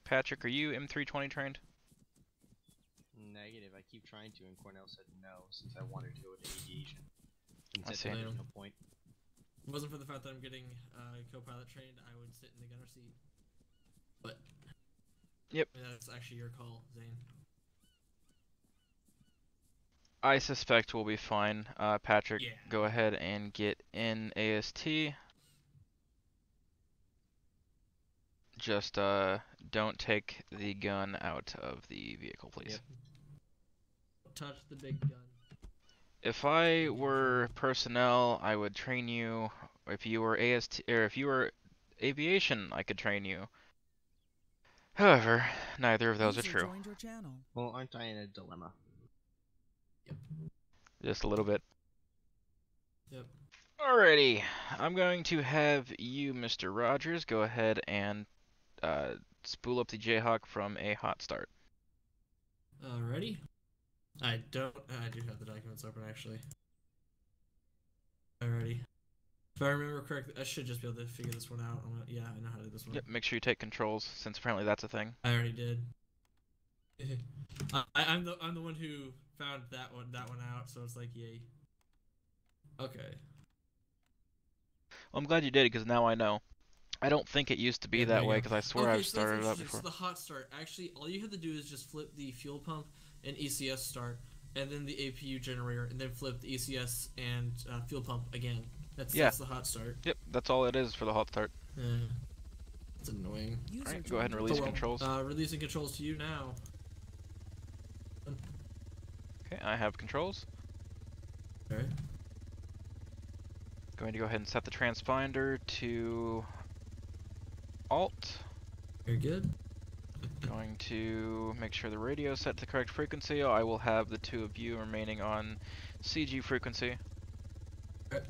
Patrick, are you M320 trained? Negative. I keep trying to, and Cornell said no, since I wanted to go to aviation. I see. There's no point. If it wasn't for the fact that I'm getting co-pilot trained, I would sit in the gunner seat. But yep, that's actually your call, Zane. I suspect we'll be fine. Patrick, Yeah. go ahead and get in AST. Just don't take the gun out of the vehicle, please. Yep. Touch the big gun. If I were personnel, I would train you. If you were AST, or if you were aviation, I could train you. However, neither of those are true. Well, aren't I in a dilemma? Yep. Just a little bit. Yep. Alrighty, I'm going to have you, Mr. Rogers, go ahead and spool up the Jayhawk from a hot start. Alrighty. I do have the documents open actually. Alrighty. If I remember correctly, I should just be able to figure this one out. Yeah, I know how to do this one. Yep, make sure you take controls, since apparently that's a thing. I already did. I'm the one who found that one out, so it's like yay. Okay. Well, I'm glad you did, because now I know. I don't think it used to be that way, because I swear I've so started it up before. So the hot start, actually, all you have to do is just flip the fuel pump and ECS start, and then the APU generator, and then flip the ECS and fuel pump again. That's the hot start. Yep, that's all it is for the hot start. Yeah. It's annoying. Alright, go ahead and release controls. Releasing controls to you now. Okay, I have controls. Alright. Going to go ahead and set the transponder to Alt. Very good. Going to make sure the radio is set to the correct frequency. I will have the two of you remaining on CG frequency. Okay.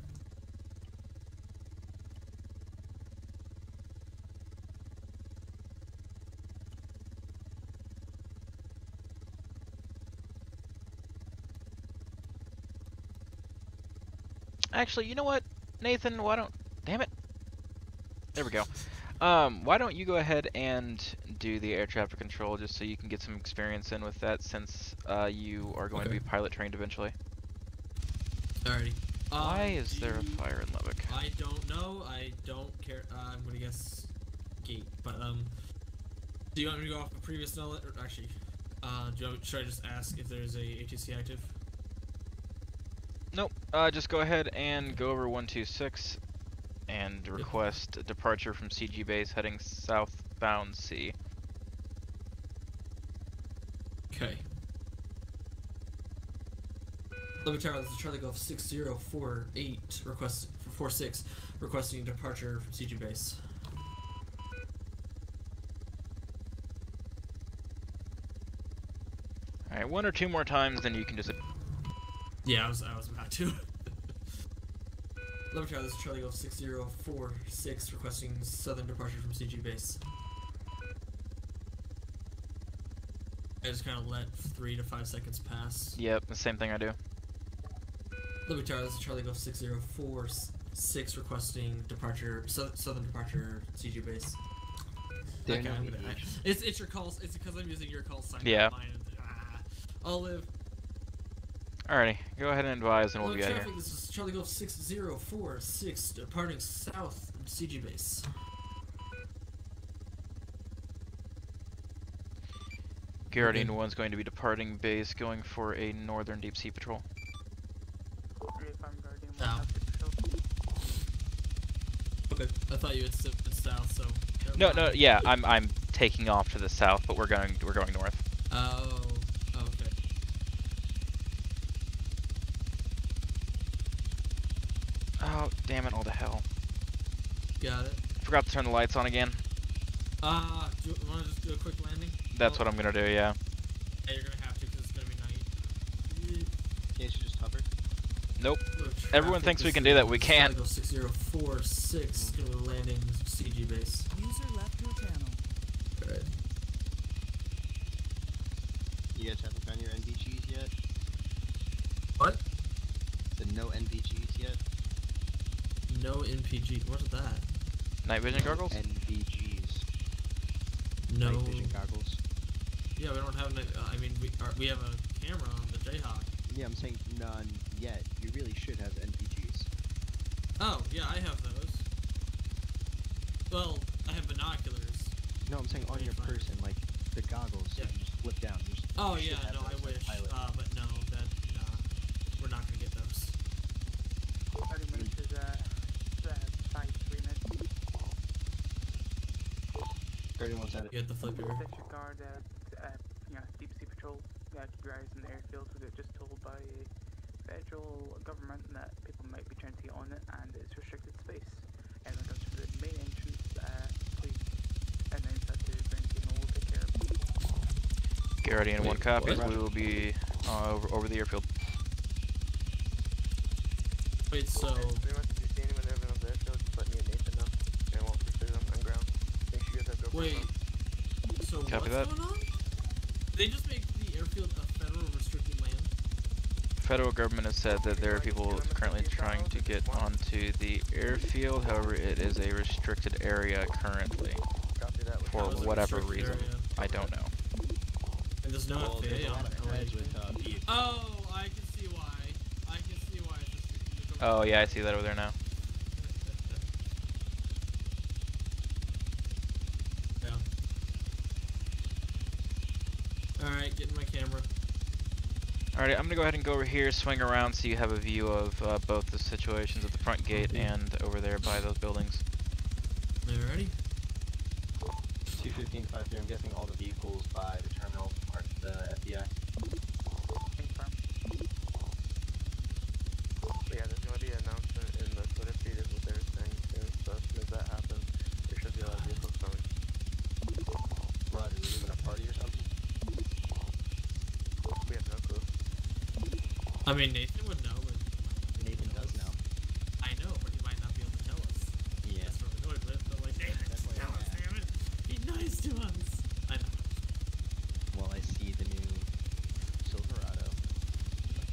Actually, you know what, Nathan? Why don't... Damn it. There we go. Why don't you go ahead and do the air traffic control just so you can get some experience in with that, since you are going to be pilot trained eventually. Alrighty. Why is there a fire in Lubbock? I don't know. I don't care. I'm gonna guess gate. But do you want me to go off the previous knowledge? Or actually, should I just ask if there's a ATC active? Nope. Just go ahead and go over 126 and request a departure from CG base heading southbound C. Okay. Lubbock Tower, this is Charlie Golf 6048 request for 46 requesting departure from CG base. Alright, one or two more times, then you can just... Yeah, I was about to. Lubbock Tower, this is Charlie Golf 6046 requesting southern departure from CG base. I just kind of let 3 to 5 seconds pass. Yep, the same thing I do. Lubbock Tower, this is Charlie Golf 6046 requesting departure, southern departure CG base. Okay, it's your calls. It's because I'm using your call sign. Yeah. Mine. I'll live. Alrighty, go ahead and advise, and we'll get here. This is Charlie Golf 6046 departing south CG base. Guardian 1's going to be departing base, going for a northern deep sea patrol. Okay, I thought you had said south, so. No, yeah, I'm taking off to the south, but we're going north. Oh, okay. Oh, damn it, all the hell. Got it. Forgot to turn the lights on again. Do you want to just do a quick landing? That's what I'm gonna do, yeah. Yeah, you're gonna have to because it's gonna be night. Can't you just hover? Nope. Everyone thinks we can do that. We can't. 6046 gonna be landing CG base. User left your channel. Alright. You guys haven't found your NVGs yet? What? Said no NVGs yet? No NPG. What is that? Night vision goggles? NVGs. No. Night vision goggles. Yeah, we don't have. I mean, we have a camera on the Jayhawk. Yeah, I'm saying none yet. You really should have NVGs. Oh, yeah, I have those. Well, I have binoculars. No, I'm saying on your person, like the goggles. Yeah. You just flip down. Oh yeah, no, I wish. But no, that nah. everyone's at it. Get the flipper. Disregard, deep sea patrol. Keep your eyes on the airfield. We got just told by federal government that people might be trying to get on it, and it's restricted space. And when it comes to the main entrance, please announce that to Grand Team, and we'll take care of it. Guardian, one copy. what? We will be over the airfield. Wait, so... Pretty much if you see anyone moving up the airfield, just let me and Nathan know, and we'll pursue them on ground. Make sure you guys have GoPros Wait, on. so Copy what's that. going on? They just make the airfield a federal restricted land? Federal government has said that there are people currently trying to get onto the airfield. However, it is a restricted area currently Copy that. for How is it whatever restricted reason. area? I don't know. And there's no Well, there's FAA a lot on of it. heads with vehicles. Oh, I can see why. I can see why it's restricted. Oh yeah, I see that over there now. Yeah. Alright, getting my camera. Alrighty, I'm gonna go ahead and go over here, swing around so you have a view of both the situations at the front gate and over there by those buildings. Alrighty. 215, 53, I'm guessing all the vehicles by the terminal are the FBI. But yeah, there's going to be an announcement in the Twitter feed is what they were saying soon, so as soon as that happens, there should be a lot of vehicles coming. Rod, are we leaving a party or something? We have no clue. I mean, Nathan would know, but... Nathan does know. I know, but he might not be able to tell us. Yeah. That's what we're annoyed with, but like, Nathan, That's why tell you're us, mad. damn it! Be nice to us! I know. Well, I see the new Silverado.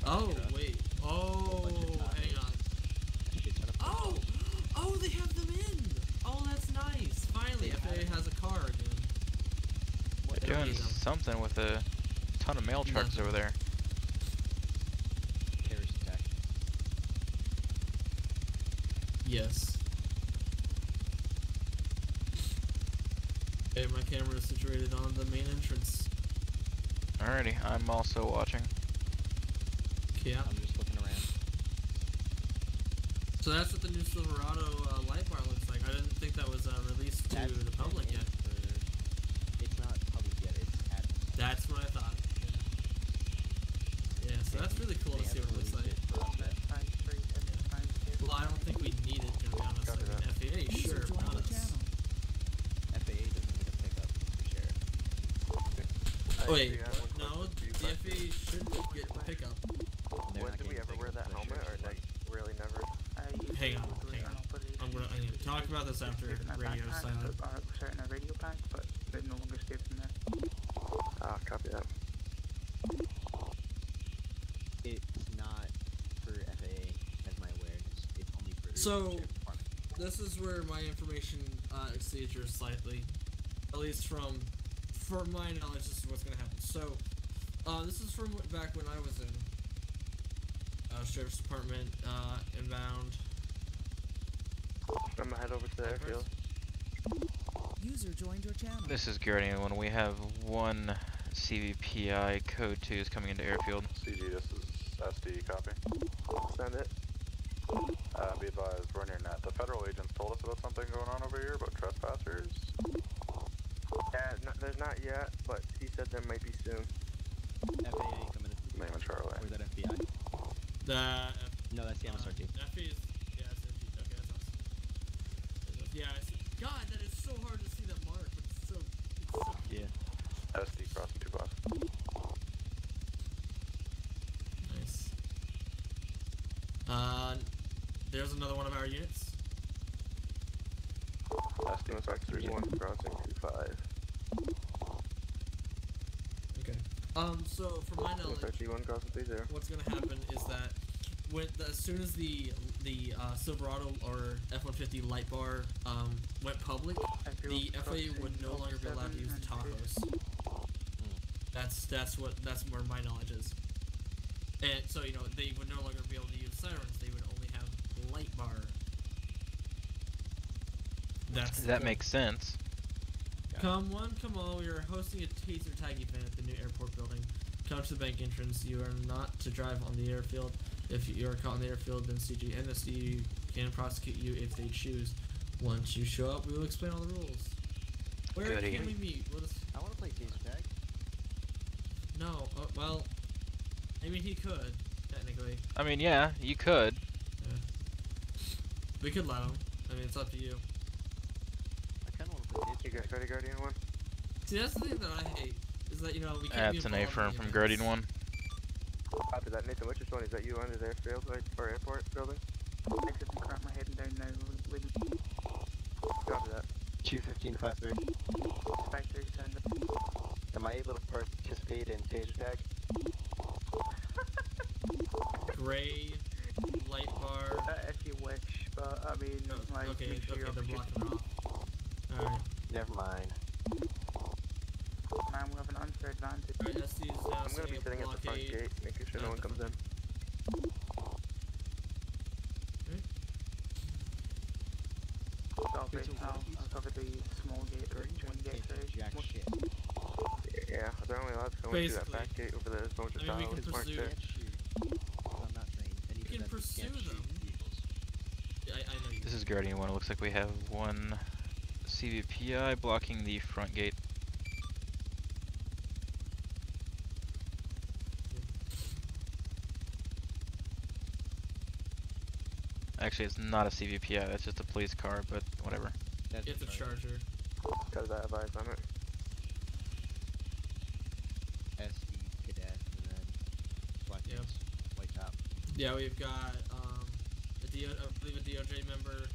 Oh, truck. wait. Oh, hang on. Shit ton of Oh! Oh, they have them in! Oh, that's nice! Finally, FAA has a car again. They're Don't doing need them. something with a ton of mail trucks Nothing. over there. terrorist attack. Yes. Okay, my camera is situated on the main entrance. Alrighty, I'm also watching. Yeah. I'm just looking around. So that's what the new Silverado light bar looks like. I didn't think that was released to That's the public in yet. It's not public yet, it's at... That's what I thought. Yeah, so that's really cool to see what it looks like. Well, I don't think we need it, to be honest. I mean, FAA, sure, User joined not your us. channel. FAA doesn't get a pickup for sheriff. Wait, what? No, the FAA should get the pickup. When did we ever wear that helmet, or like, really never? Hang on. I'm gonna talk about this after radio silent. We're starting a radio pack, but it no longer stays in there. Ah, copy that. It's not for FAA, as my awareness. It's only for So, Sheriff's Department. this is where my information exceeds yours slightly. At least from my knowledge, this is what's gonna happen. So, this is from back when I was in Sheriff's Department, inbound. I'm gonna head over to the airfield. User joined your channel. This is Guardian 1. We have one CVPI code 2 is coming into airfield. CG, this is SD, copy. Send it. Be advised, run your net. The federal agents told us about something going on over here about trespassers. There's not yet, but he said there might be soon. FAA coming in. Name and Charlie. Or is that FBI? No, that's the MSRT. FAA is, yeah, it's empty. Okay, that's awesome. Yeah, I see. God, that is so hard to see that mark, but it's so Yeah. SD crossing 2 bus. nice. There's another one of our units. SD Looks like 31 crossing 25. Okay. So from my knowledge, Looks like 31 crossing 30. what's gonna happen is that as soon as the Silverado or F-150 light bar went public, the FAA would no longer be allowed to use the Tahoes. That's where my knowledge is. And so they would no longer be able to use sirens. They would only have light bar. That makes sense. Come on, we are hosting a taser tag event at the new airport building. Come to the bank entrance. You are not to drive on the airfield. If you are caught on the airfield, then CG and SDU can prosecute you if they choose. Once you show up, we will explain all the rules. Where Goody. can we meet? What is... I want to play taser tag. No, well, I mean he could, technically. I mean, yeah, you could. Yeah. We could let him. I mean, it's up to you. I kind of want to play taser. You guys ready, Guardian 1? See, that's the thing that I hate, is that, you know, we can't That's be an A involved firm in from the Guardian events. 1. After that, Nathan, which one? Is that you under the airfield, like, or airport building? Exit and crack my head and down now. Leaving. Copy that. 215 53. 53 send it. Am I able to participate in taser tag? Gray, light bar. If you wish, but I mean, like, Okay, make sure okay, you're they're blocking her off. Alright. Never mind. Man, we have an unfair advantage. Alright, SD is now I'm gonna be sitting at the front gate, making sure no one comes in. Copy. I'll cover the small gate or twin gate Jack shit. Yeah, they're only allowed to go into that back gate over there. There's a bunch of we can marked pursue. there. I'm not trained. Any We can pursue them. Yeah, I know you. This is Guardian 1. It looks like we have one CVPI blocking the front gate. Actually, it's not a CVPI. That's just a police car, but whatever. It's a charger. Cause I have eyes on it. SD, cadet, and then black Yep. pants, white top. Yeah, we've got I believe a DOJ member,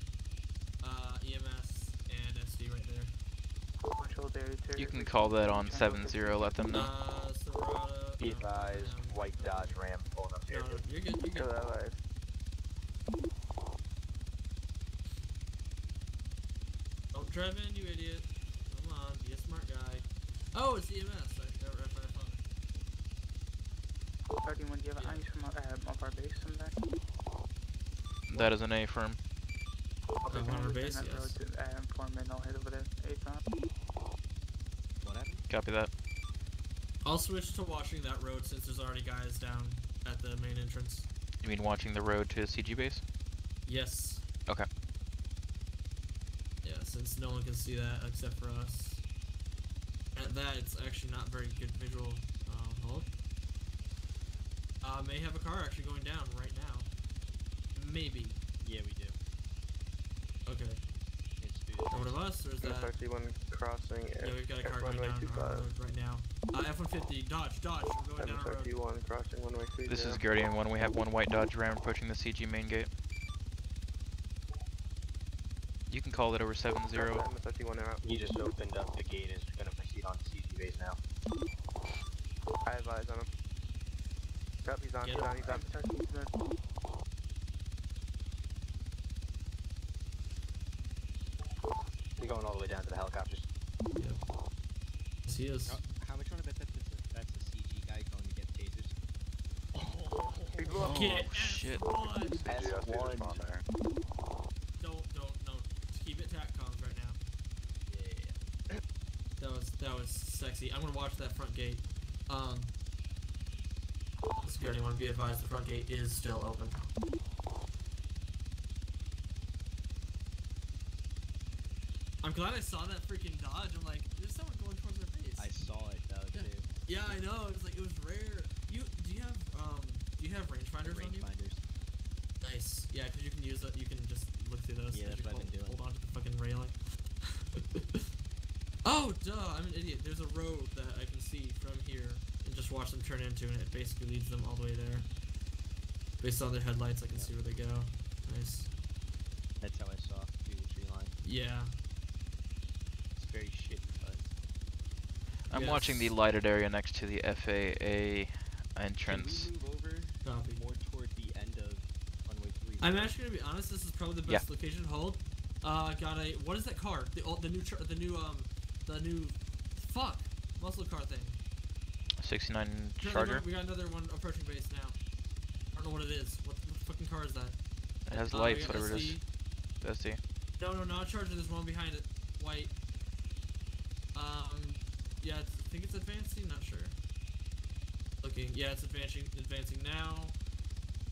EMS, and SD right there. You can call that on 7-0. Let them know. Serrata. Be advised, white Dodge Ram pulling up here. No, you're good. You're good. Cause I have eyes. Don't drive in, you idiot. Come on, be a smart guy. Oh, it's EMS. Right by the phone. Guardian 1, do you have eyes from off our base someday? That is an A firm. Okay, on our base, that yes. road to inform me and I'll head over there. ASAP. What happened? Copy that. I'll switch to watching that road since there's already guys down at the main entrance. You mean watching the road to CG base? Yes. Okay. Yeah, since no one can see that except for us. At that, it's actually not very good visual. Hold. May have a car actually going down right now. Maybe. Yeah, we do. Okay. It's One of us, or is that? F151 crossing. Yeah, we've got a car going runway down 25. our road right now. F-150, dodge, we're going down our road. F151 crossing runway 30. This is Guardian 1. We have one white Dodge Ram approaching the CG main gate. You can call that over 7-0. He just opened up the gate and is going to proceed on CG base now. I have eyes on him. Yep, he's on, he's on. You're going all the way down to the helicopters. Yep. Yes, he is. How much want to bet that's a CG guy going to get tasers? Get shit. S1. Don't, no. Keep it TACCOMs right now. Yeah. That was sexy. I'm gonna watch that front gate. Security, want to be advised the front gate is still open. I'm glad I saw that freaking Dodge. I'm like, there's someone going towards their face. I saw it though too. Yeah, I know. It was rare. Do you have rangefinders on you? Rangefinders. Nice. Yeah, because you can use it. You can just look through those. Yeah, that's what I've been doing. Hold on to the fucking railing. Oh, duh! I'm an idiot. There's a road that I can see from here and just watch them turn into, and it basically leads them all the way there. Based on their headlights, I can see where they go. Nice. That's how I saw through the tree line. Yeah. It's very shitty, but I'm watching the lighted area next to the FAA entrance. Can we move over more toward the end of runway 3? I'm actually gonna be honest. This is probably the best location to hold. Got a what is that car? The new muscle car thing. 69 Charger. We got another one approaching base now. I don't know what it is. What fucking car is that? It has lights, whatever it is. SD. No, not a Charger. There's one behind it. White. Yeah, I think it's advancing. Not sure. Looking. Yeah, it's advancing now.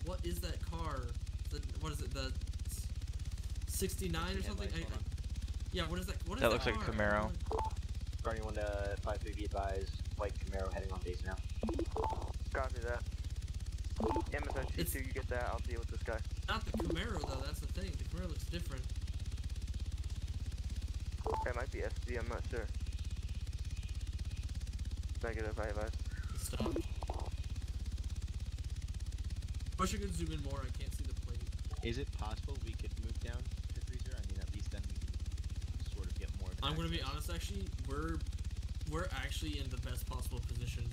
What is that car? What is it? The 69 or something? Yeah. What is that? What is that that looks like a car? Camaro. For anyone to 5-3 be advised, white Camaro heading on base now. Copy that. MSRC2, you get that, I'll deal with this guy. Not the Camaro though, that's the thing. The Camaro looks different. That might be SD, I'm not sure. Negative, I advise. Stop. Wish I could zoom in more, I can't see the plate. Is it possible we could move down to 3-0? I mean, at least then we can sort of get more of an I'm gonna be access. honest, actually, we're actually in the best possible position.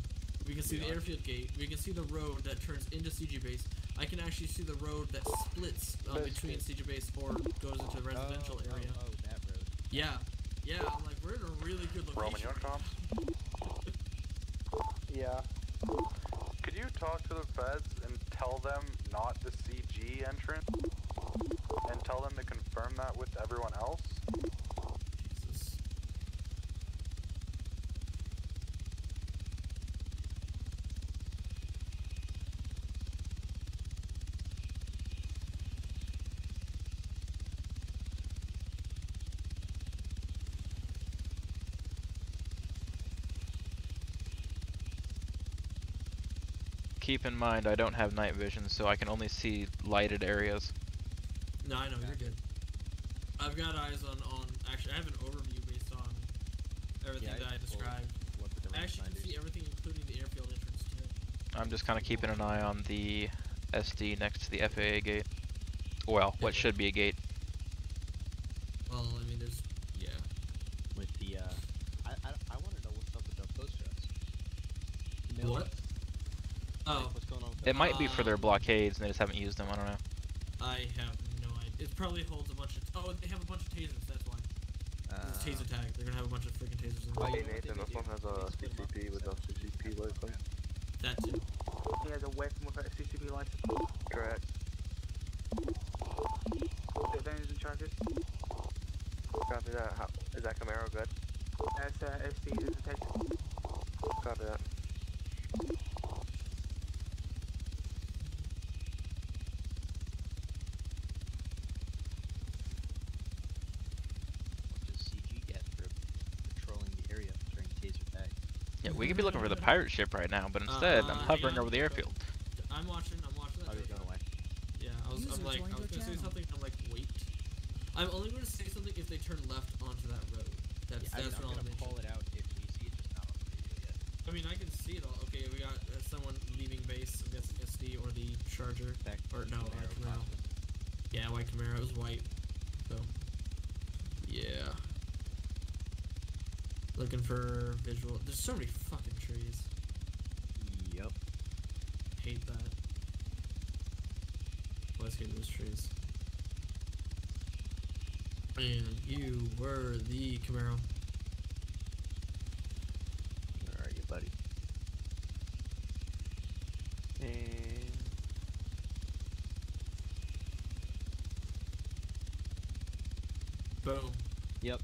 We can see the airfield gate, we can see the road that turns into CG base. I can actually see the road that splits between CG base or goes into the residential area. Oh, that road. Yeah, I'm like, we're in a really good location. Roman, you on comms? Yeah. Could you talk to the feds and tell them not the CG entrance? And tell them to confirm that with everyone else? Jesus. Keep in mind, I don't have night vision, so I can only see lighted areas. No, I know, you're good. I've got eyes on actually, I have an overview based on everything that I described. I actually can see everything, including the airfield entrance too. I'm just kind of keeping an eye on the SD next to the FAA gate. Well, what should be a gate. Well, I mean, there's, yeah. With the, I want to know what's up with the poster ups. What? Oh. What's going on with It might be for their blockades and they just haven't used them, I don't know. I have no idea. It probably holds a bunch of, they have a bunch of tasers, that's why. It's taser tag, they're gonna have a bunch of freaking tasers in there. Hey Nathan, this one has a CCP with no CCP license. That too. He has a weapon without a CCP license. Correct. Defenders and charges. Copy that. Is that Camaro good? That's SD is detected. Copy that. Yeah, we could be looking for the pirate ship right now, but instead, I'm hovering over the airfield. I'm watching that. Yeah, I was gonna say something, I'm like, wait. I'm only gonna say something if they turn left onto that road. That's I'm what gonna call it out if we see it, just not on the radio yet. I mean, I can see it all. Okay, we got someone leaving base, I'm guessing SD or the Charger. Or no, Camaro. Yeah, white Camaro, it was white. So, yeah. Looking for visual. There's so many fucking trees. Yep. Hate that. Let's get those trees. And you were the Camaro. Where are you, buddy? And boom. Yep.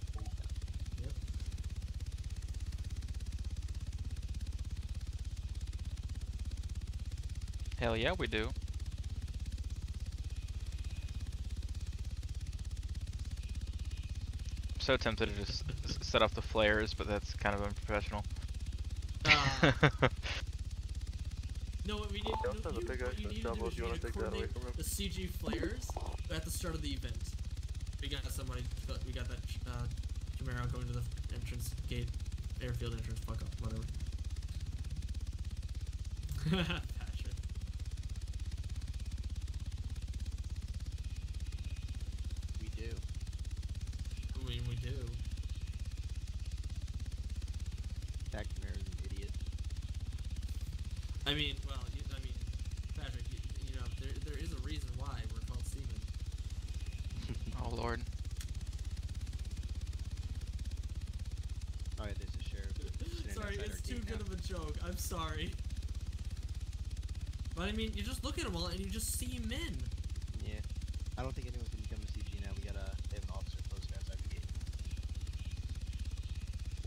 Hell yeah, we do. I'm so tempted to just set off the flares, but that's kind of unprofessional. No, what we need, you need to coordinate the CG flares at the start of the event. We got somebody, we got that Camaro going to the entrance gate, airfield entrance, fuck up, whatever. Patrick. We do. I mean, we do. That Camaro's an idiot. I mean, well, Patrick, you know, there is a reason why we're called seamen. Oh lord. Alright, there's a sheriff. Sorry, it's too good of a joke. I'm sorry. But I mean, you just look at them all and you just see men. Yeah. I don't think anyone's gonna become a CG now. They have an officer close outside the gate.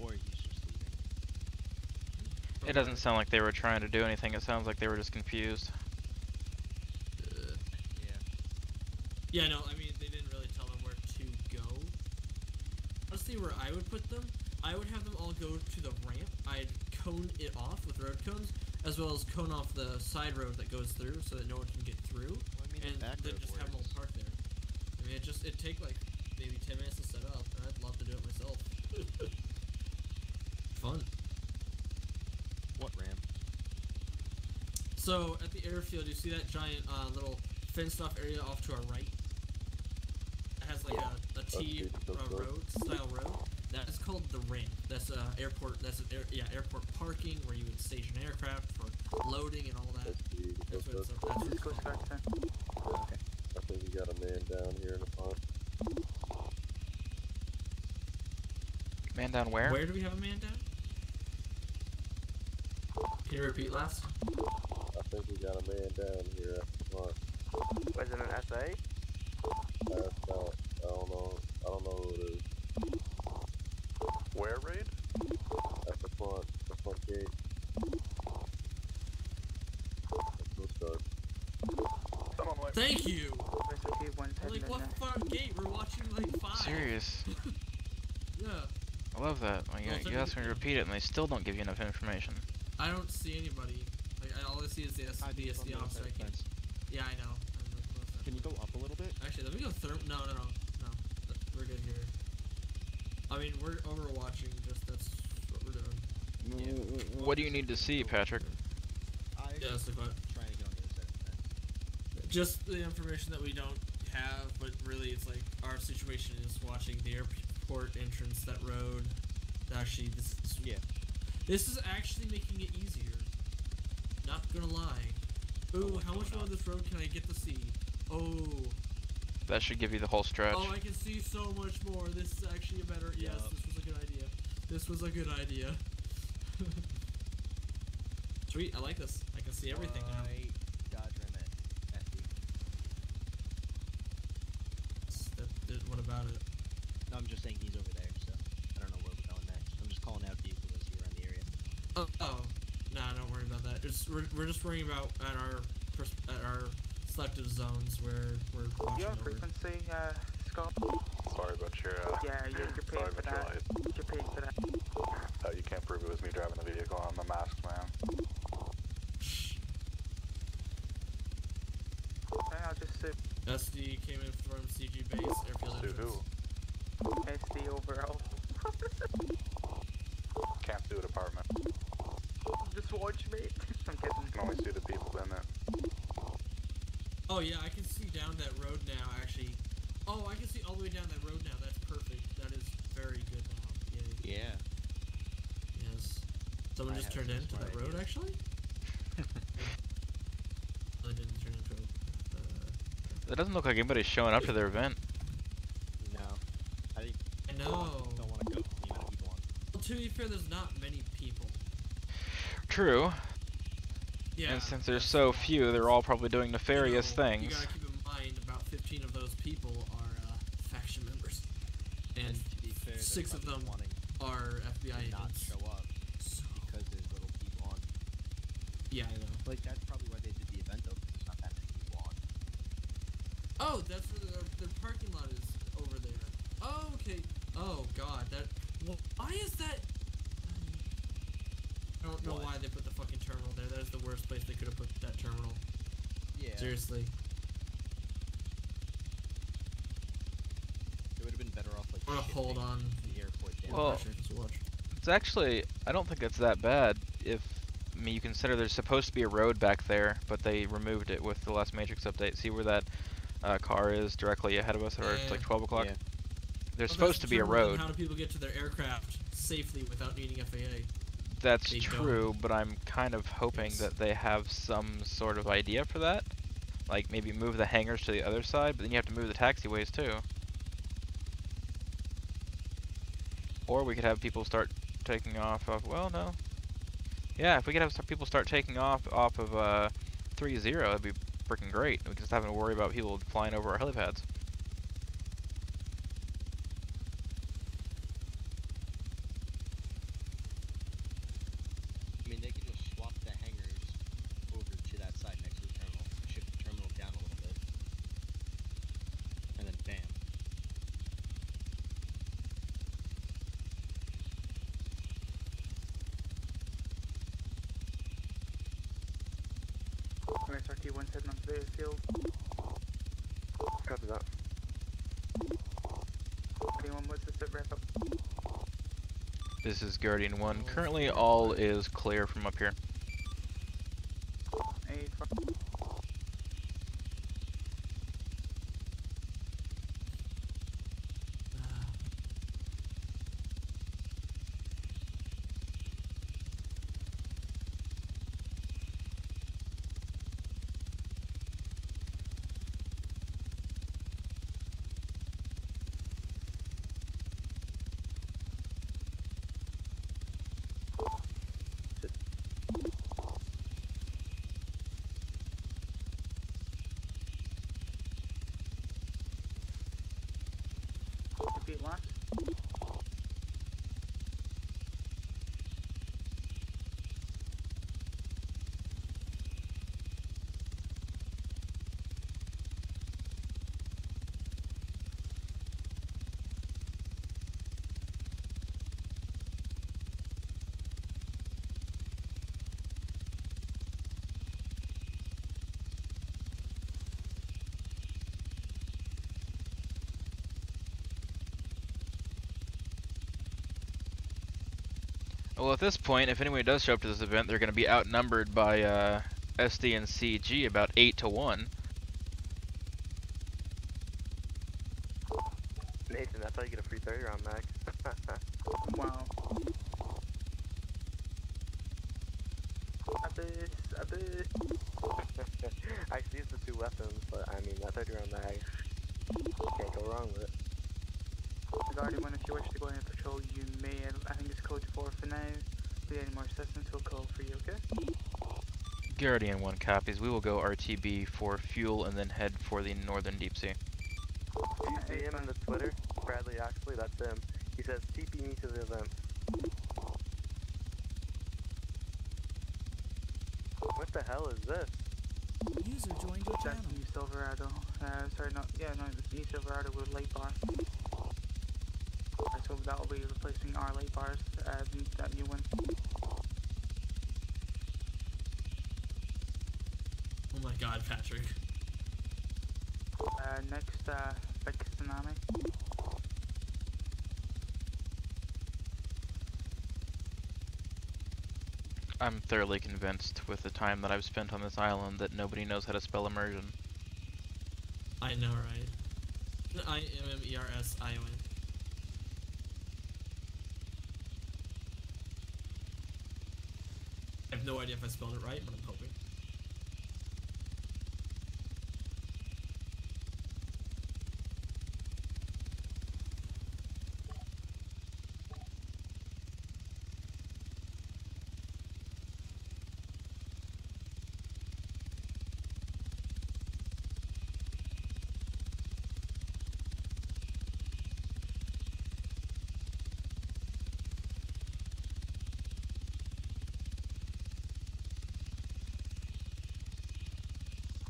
Or he's just leaving. It doesn't sound like they were trying to do anything. It sounds like they were just confused. Yeah, no, I mean, they didn't really tell them where to go. Honestly, where I would put them I would have them all go to the ramp. I'd cone it off with road cones, as well as cone off the side road that goes through, so that no one can get through. Well, I mean, and then just have them all park there. I mean, it'd take like maybe 10 minutes to set up, and I'd love to do it myself. Fun. What ramp? So at the airfield, you see that giant little fenced off area off to our right? It has like a T road style road. That is called the ramp. That's airport. That's airport parking where you would station aircraft for loading and all that. That's what it's called. Okay. I think we got a man down here in the front. Man down where? Where do we have a man down? Can you repeat last? I think we got a man down here at the front. Was it an SA? That's not. I don't know who it is. Where, Raid? At the front gate. Let's go start. Thank you! Like, what front gate? We're watching like 5. Serious? Yeah. I love that. Like, you ask them to repeat it and they still don't give you enough information. I don't see anybody. Like, all I see is the SD officer. I can't. Yeah, I know. Can you go up a little bit? Actually, let me go No. We're good here. I mean, we're overwatching. That's what we're doing. What do you need to see, Patrick? Yeah, that's the question. Trying to get on the other side. Just the information that we don't have, but really it's like our situation is watching the airport entrance, that road. Actually, this is actually making it easier. Not gonna lie. Ooh, how much more of this road can I get to see? Oh. That should give you the whole stretch. Oh, I can see so much more. This is actually a better. Yes, this was a good idea. This was a good idea. Sweet, I like this. I can see everything now. Dodge rim at FD. What about it? No, I'm just saying he's over there, so I don't know where we're going next. I'm just calling out vehicles as you're around the area. Oh. Nah, don't worry about that. We're just worrying about at our selective zones where we're watching over. Frequency, Scott. Sorry about your. Yeah, you're paid for that. You're paid for that. You can't prove it was me driving the vehicle. I'm a masked man. Okay, I'll just SD came in from CG base airfield entrance. SD overall. Can't do it, apartment. Just watch me. I'm kidding. You can only see the people in it. Oh yeah, I can see down that road now. Actually, oh, I can see all the way down that road now. That's perfect. That is very good now. Yay. Yeah. Yes. Someone just turned into that road, actually. They didn't turn into It doesn't look like anybody's showing up to their event. No. I know. Don't want to go. You know, people on. Well, to be fair, there's not many people. True. Yeah. And since there's so few, they're all probably doing nefarious things. You gotta keep in mind, about 15 of those people are faction members, and to be fair, 6 of them are FBI agents. Not show up because there's little people on. Yeah, I know. Like that's probably why they did the event though, because there's not that many people on. Oh, that's where their parking lot is over there. Oh, okay. Oh God, why is that? I don't know why they put the fucking terminal there. That is the worst place they could have put that terminal. Yeah. Seriously. It would have been better off like. I'm gonna hold on. The airport down. Well, it's actually, I don't think it's that bad. If you consider there's supposed to be a road back there, but they removed it with the last Matrix update. See where that car is directly ahead of us, or it's like 12 o'clock. Yeah. There's supposed to be a road. How do people get to their aircraft safely without needing FAA? That's true, but I'm kind of hoping that they have some sort of idea for that. Like maybe move the hangars to the other side, but then you have to move the taxiways too. Or we could have people start taking off of, well, no. Yeah, if we could have some people start taking off of 3-0, that'd be freaking great. We could just have to worry about people flying over our helipads. I mean, they could just swap the hangars over to that side next to the terminal, shift the terminal down a little bit, and then bam. SG-1's heading onto the airfield. Copy that. Anyone wants to sit wrap up? This is Guardian 1. Currently all is clear from up here. Repeat last. Well, at this point, if anyone does show up to this event, they're going to be outnumbered by SD and CG about 8 to 1. Nathan, that's how you get a free 30 round mag. Wow. Abyss. Actually, it's the 2 weapons, but I mean, that 30 round mag, can't go wrong with it. Guardian 1, if you wish to go on a patrol, you may. I think it's code 4 for now. If we need any more assistance, we'll call for you, okay? Guardian 1 copies. We will go RTB for fuel and then head for the northern deep sea. Do you see him in the Twitter? Bradley Oxley, that's him. He says, TP me to the event. What the hell is this? User joined your That's channel. New Silverado. Sorry, no, it's New Silverado with light bar. So that'll be replacing our light bars, that new one. Oh my god, Patrick. Next, big tsunami. I'm thoroughly convinced with the time that I've spent on this island that nobody knows how to spell immersion. I know, right? IMMERSION. I have no idea if I spelled it right, but I'm hoping.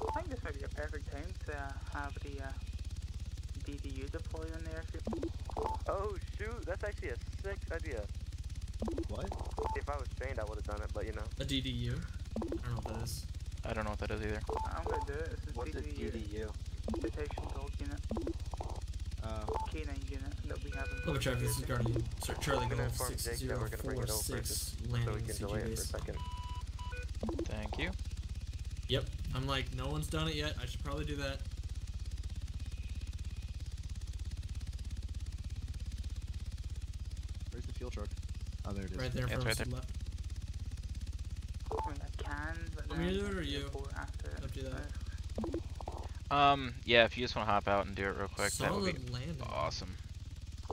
I think this might be a perfect time to have the DDU deploy on the airfield. Oh shoot, that's actually a sick idea. What? If I was trained, I would have done it, but you know. A DDU? I don't know what that is. I don't know what that is either. I'm gonna do it. This is What's a DDU? Detection dog unit. K9 unit that we have in Let me check. This is Guardian. Charlie I'm gonna Golf inform Jake that we're gonna bring it over 6046 so landing we can delay CG it for a base. second. Thank you. Yep. I'm like, no one's done it yet. I should probably do that. Where's the fuel truck? Oh, there it is. Right there in front of us left. I mean, I can, but Want me to then do it or you? after it. Up to that. Yeah, if you just want to hop out and do it real quick, that would be Solid landing. awesome.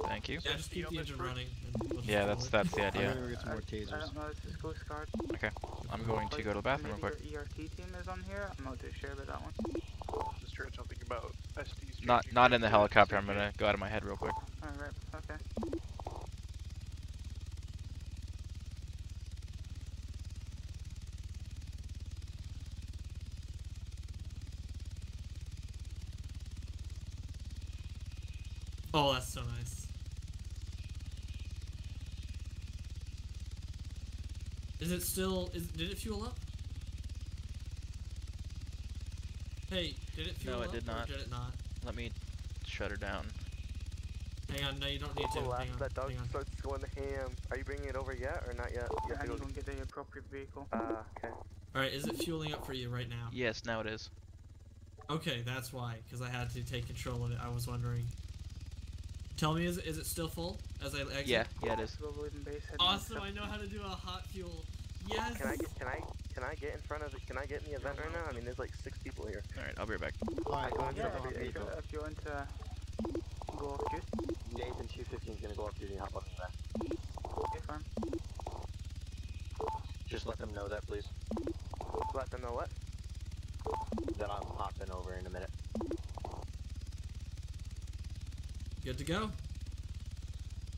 Thank you. Yeah, just keep the engine running. And we'll just Yeah, follow that's it. the I'm idea. gonna go get some more I tasers. don't know, this is Coast Guard. Okay, I'm going to go to the bathroom real quick. Maybe your ERT team is on here? I'm not too sure about that one. Just heard something about SD's. Not in the helicopter. I'm gonna go out of my head real quick. Alright, okay. Oh, that's so nice. Is it still? Did it fuel up? Hey, did it fuel No, it up did or not. did it not? Let me shut her down. Hang on, no, you don't need to. Well, Hang after on, that dog hang on. starts going ham. Are you bringing it over yet or not yet? You have I to need to go. go and get the appropriate vehicle. Okay. Alright, is it fueling up for you right now? Yes, now it is. Okay, that's why, because I had to take control of it. I was wondering. Tell me, is it still full as I exit? Yeah, it is. Awesome! I know how to do a hot fuel. Yes. Can I get in front of it? Can I get in the event right now? I mean, there's like 6 people here. All right, I'll be right back. Alright, go Yeah, into the vehicle. if you want to go off duty. Nathan 215 is gonna go off duty and hop on the event. Okay, fine. Just let them know that, please. Let them know what? Then I'm hopping over in a minute. Good to go.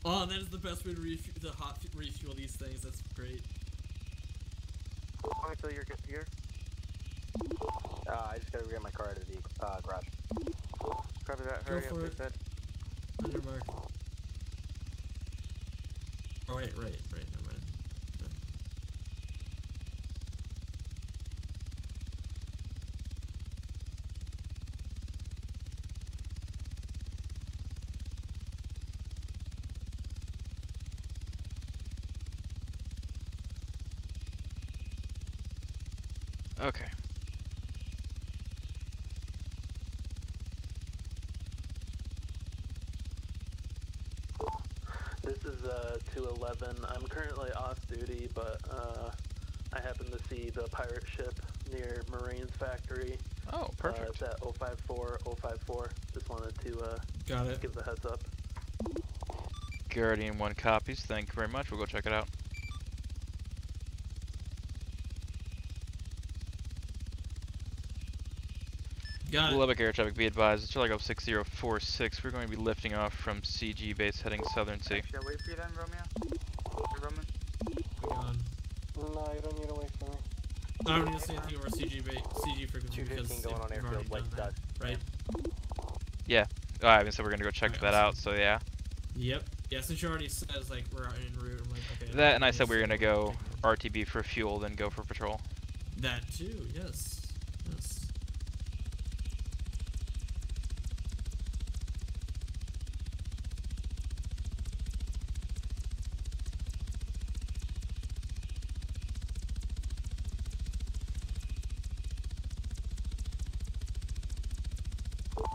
Oh, that is the best way to refuel these things. That's great. Alright, so you're good here? I just gotta get my car out of the garage. Copy that, hurry up, they said. On your mark. Oh, wait, right, never mind. Okay. This is 211. I'm currently off duty, but I happen to see the pirate ship near Marine's factory. Oh, perfect. It's at 054. Just wanted to Got it. give the heads up. Guardian 1 copies. Thank you very much. We'll go check it out. Got it. Lubbock Air Traffic, be advised, it's like 6046. We're going to be lifting off from CG base heading Southern Sea. Should I wait for you then, Romeo? Hey, Roman? Gone. No, you don't need to wait for me. I don't need to say anything over CG frequency because 215 going on you've already airfield, like done that, right? Yeah. Oh, I mean, so we're going to go check that out, so yeah. Yep. Yeah, since you already says like we're en route, I'm like, okay. That, and I said we were going to go RTB for fuel, then go for patrol. That too, yes. Yes.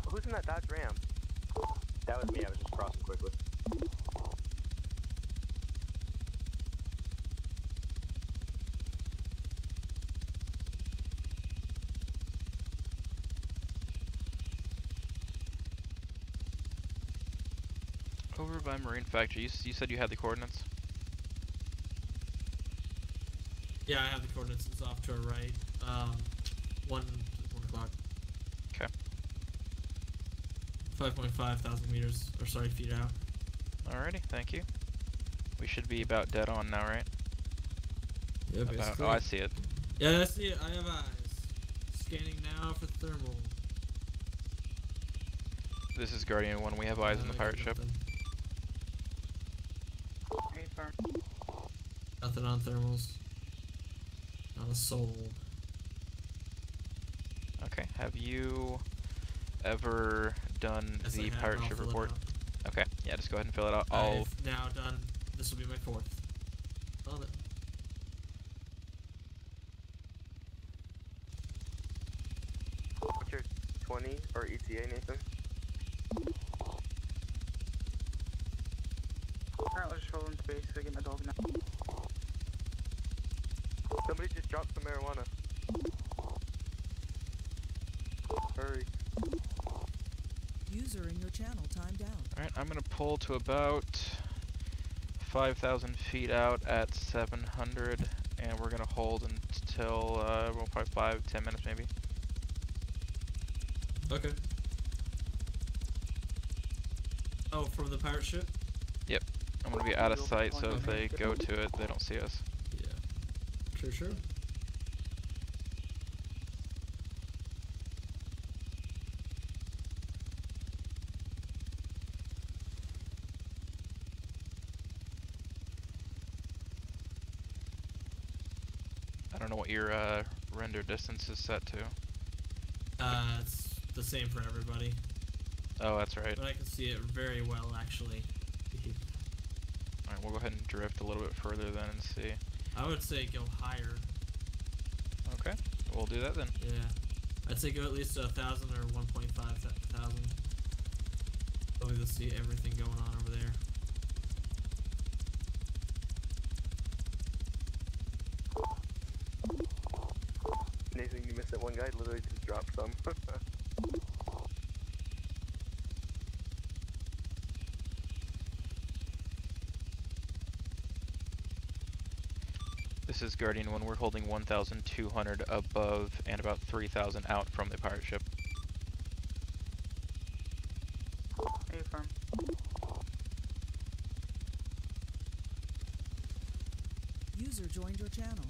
Who's in that Dodge Ram? That was me, I was just crossing quickly. Over by Marine Factory, you said you had the coordinates? Yeah, I have the coordinates. It's off to our right. 1 o'clock. Okay. 5.5 thousand meters, or sorry, feet out. Alrighty, thank you. We should be about dead on now, right? Yeah, basically. Oh, I see it. Yeah, I see it. I have eyes. Scanning now for thermal. This is Guardian 1. We have eyes on the pirate ship. Nothing on thermals. Not a soul. Okay. Have you ever done Yes, I the have. pirate I'll ship fill it report? out. Okay. Yeah, just go ahead and fill it out. I'll. I've now done. This will be my 4th. On it. What's your 20 or ETA, Nathan? Alright, let's just roll into base so I get my dog now. Somebody just dropped some marijuana. Hurry. User in your channel timed out. Alright, I'm gonna pull to about 5,000 feet out at 700, and we're gonna hold until, well, probably 5-10 minutes maybe. Okay. Oh, from the pirate ship? Yep. I'm gonna be out of sight, so if they go to it, they don't see us. Yeah. Sure. I don't know what your render distance is set to. It's the same for everybody. Oh, that's right. But I can see it very well, actually. Alright, we'll go ahead and drift a little bit further then and see. I would say go higher. Okay, we'll do that then. Yeah. I'd say go at least to 1,000 or 1,500. So we can see everything going on over there. Nathan, you missed that one guy literally just dropped some. This is Guardian 1. We're holding 1,200 above and about 3,000 out from the pirate ship. A-firm. User joined your channel.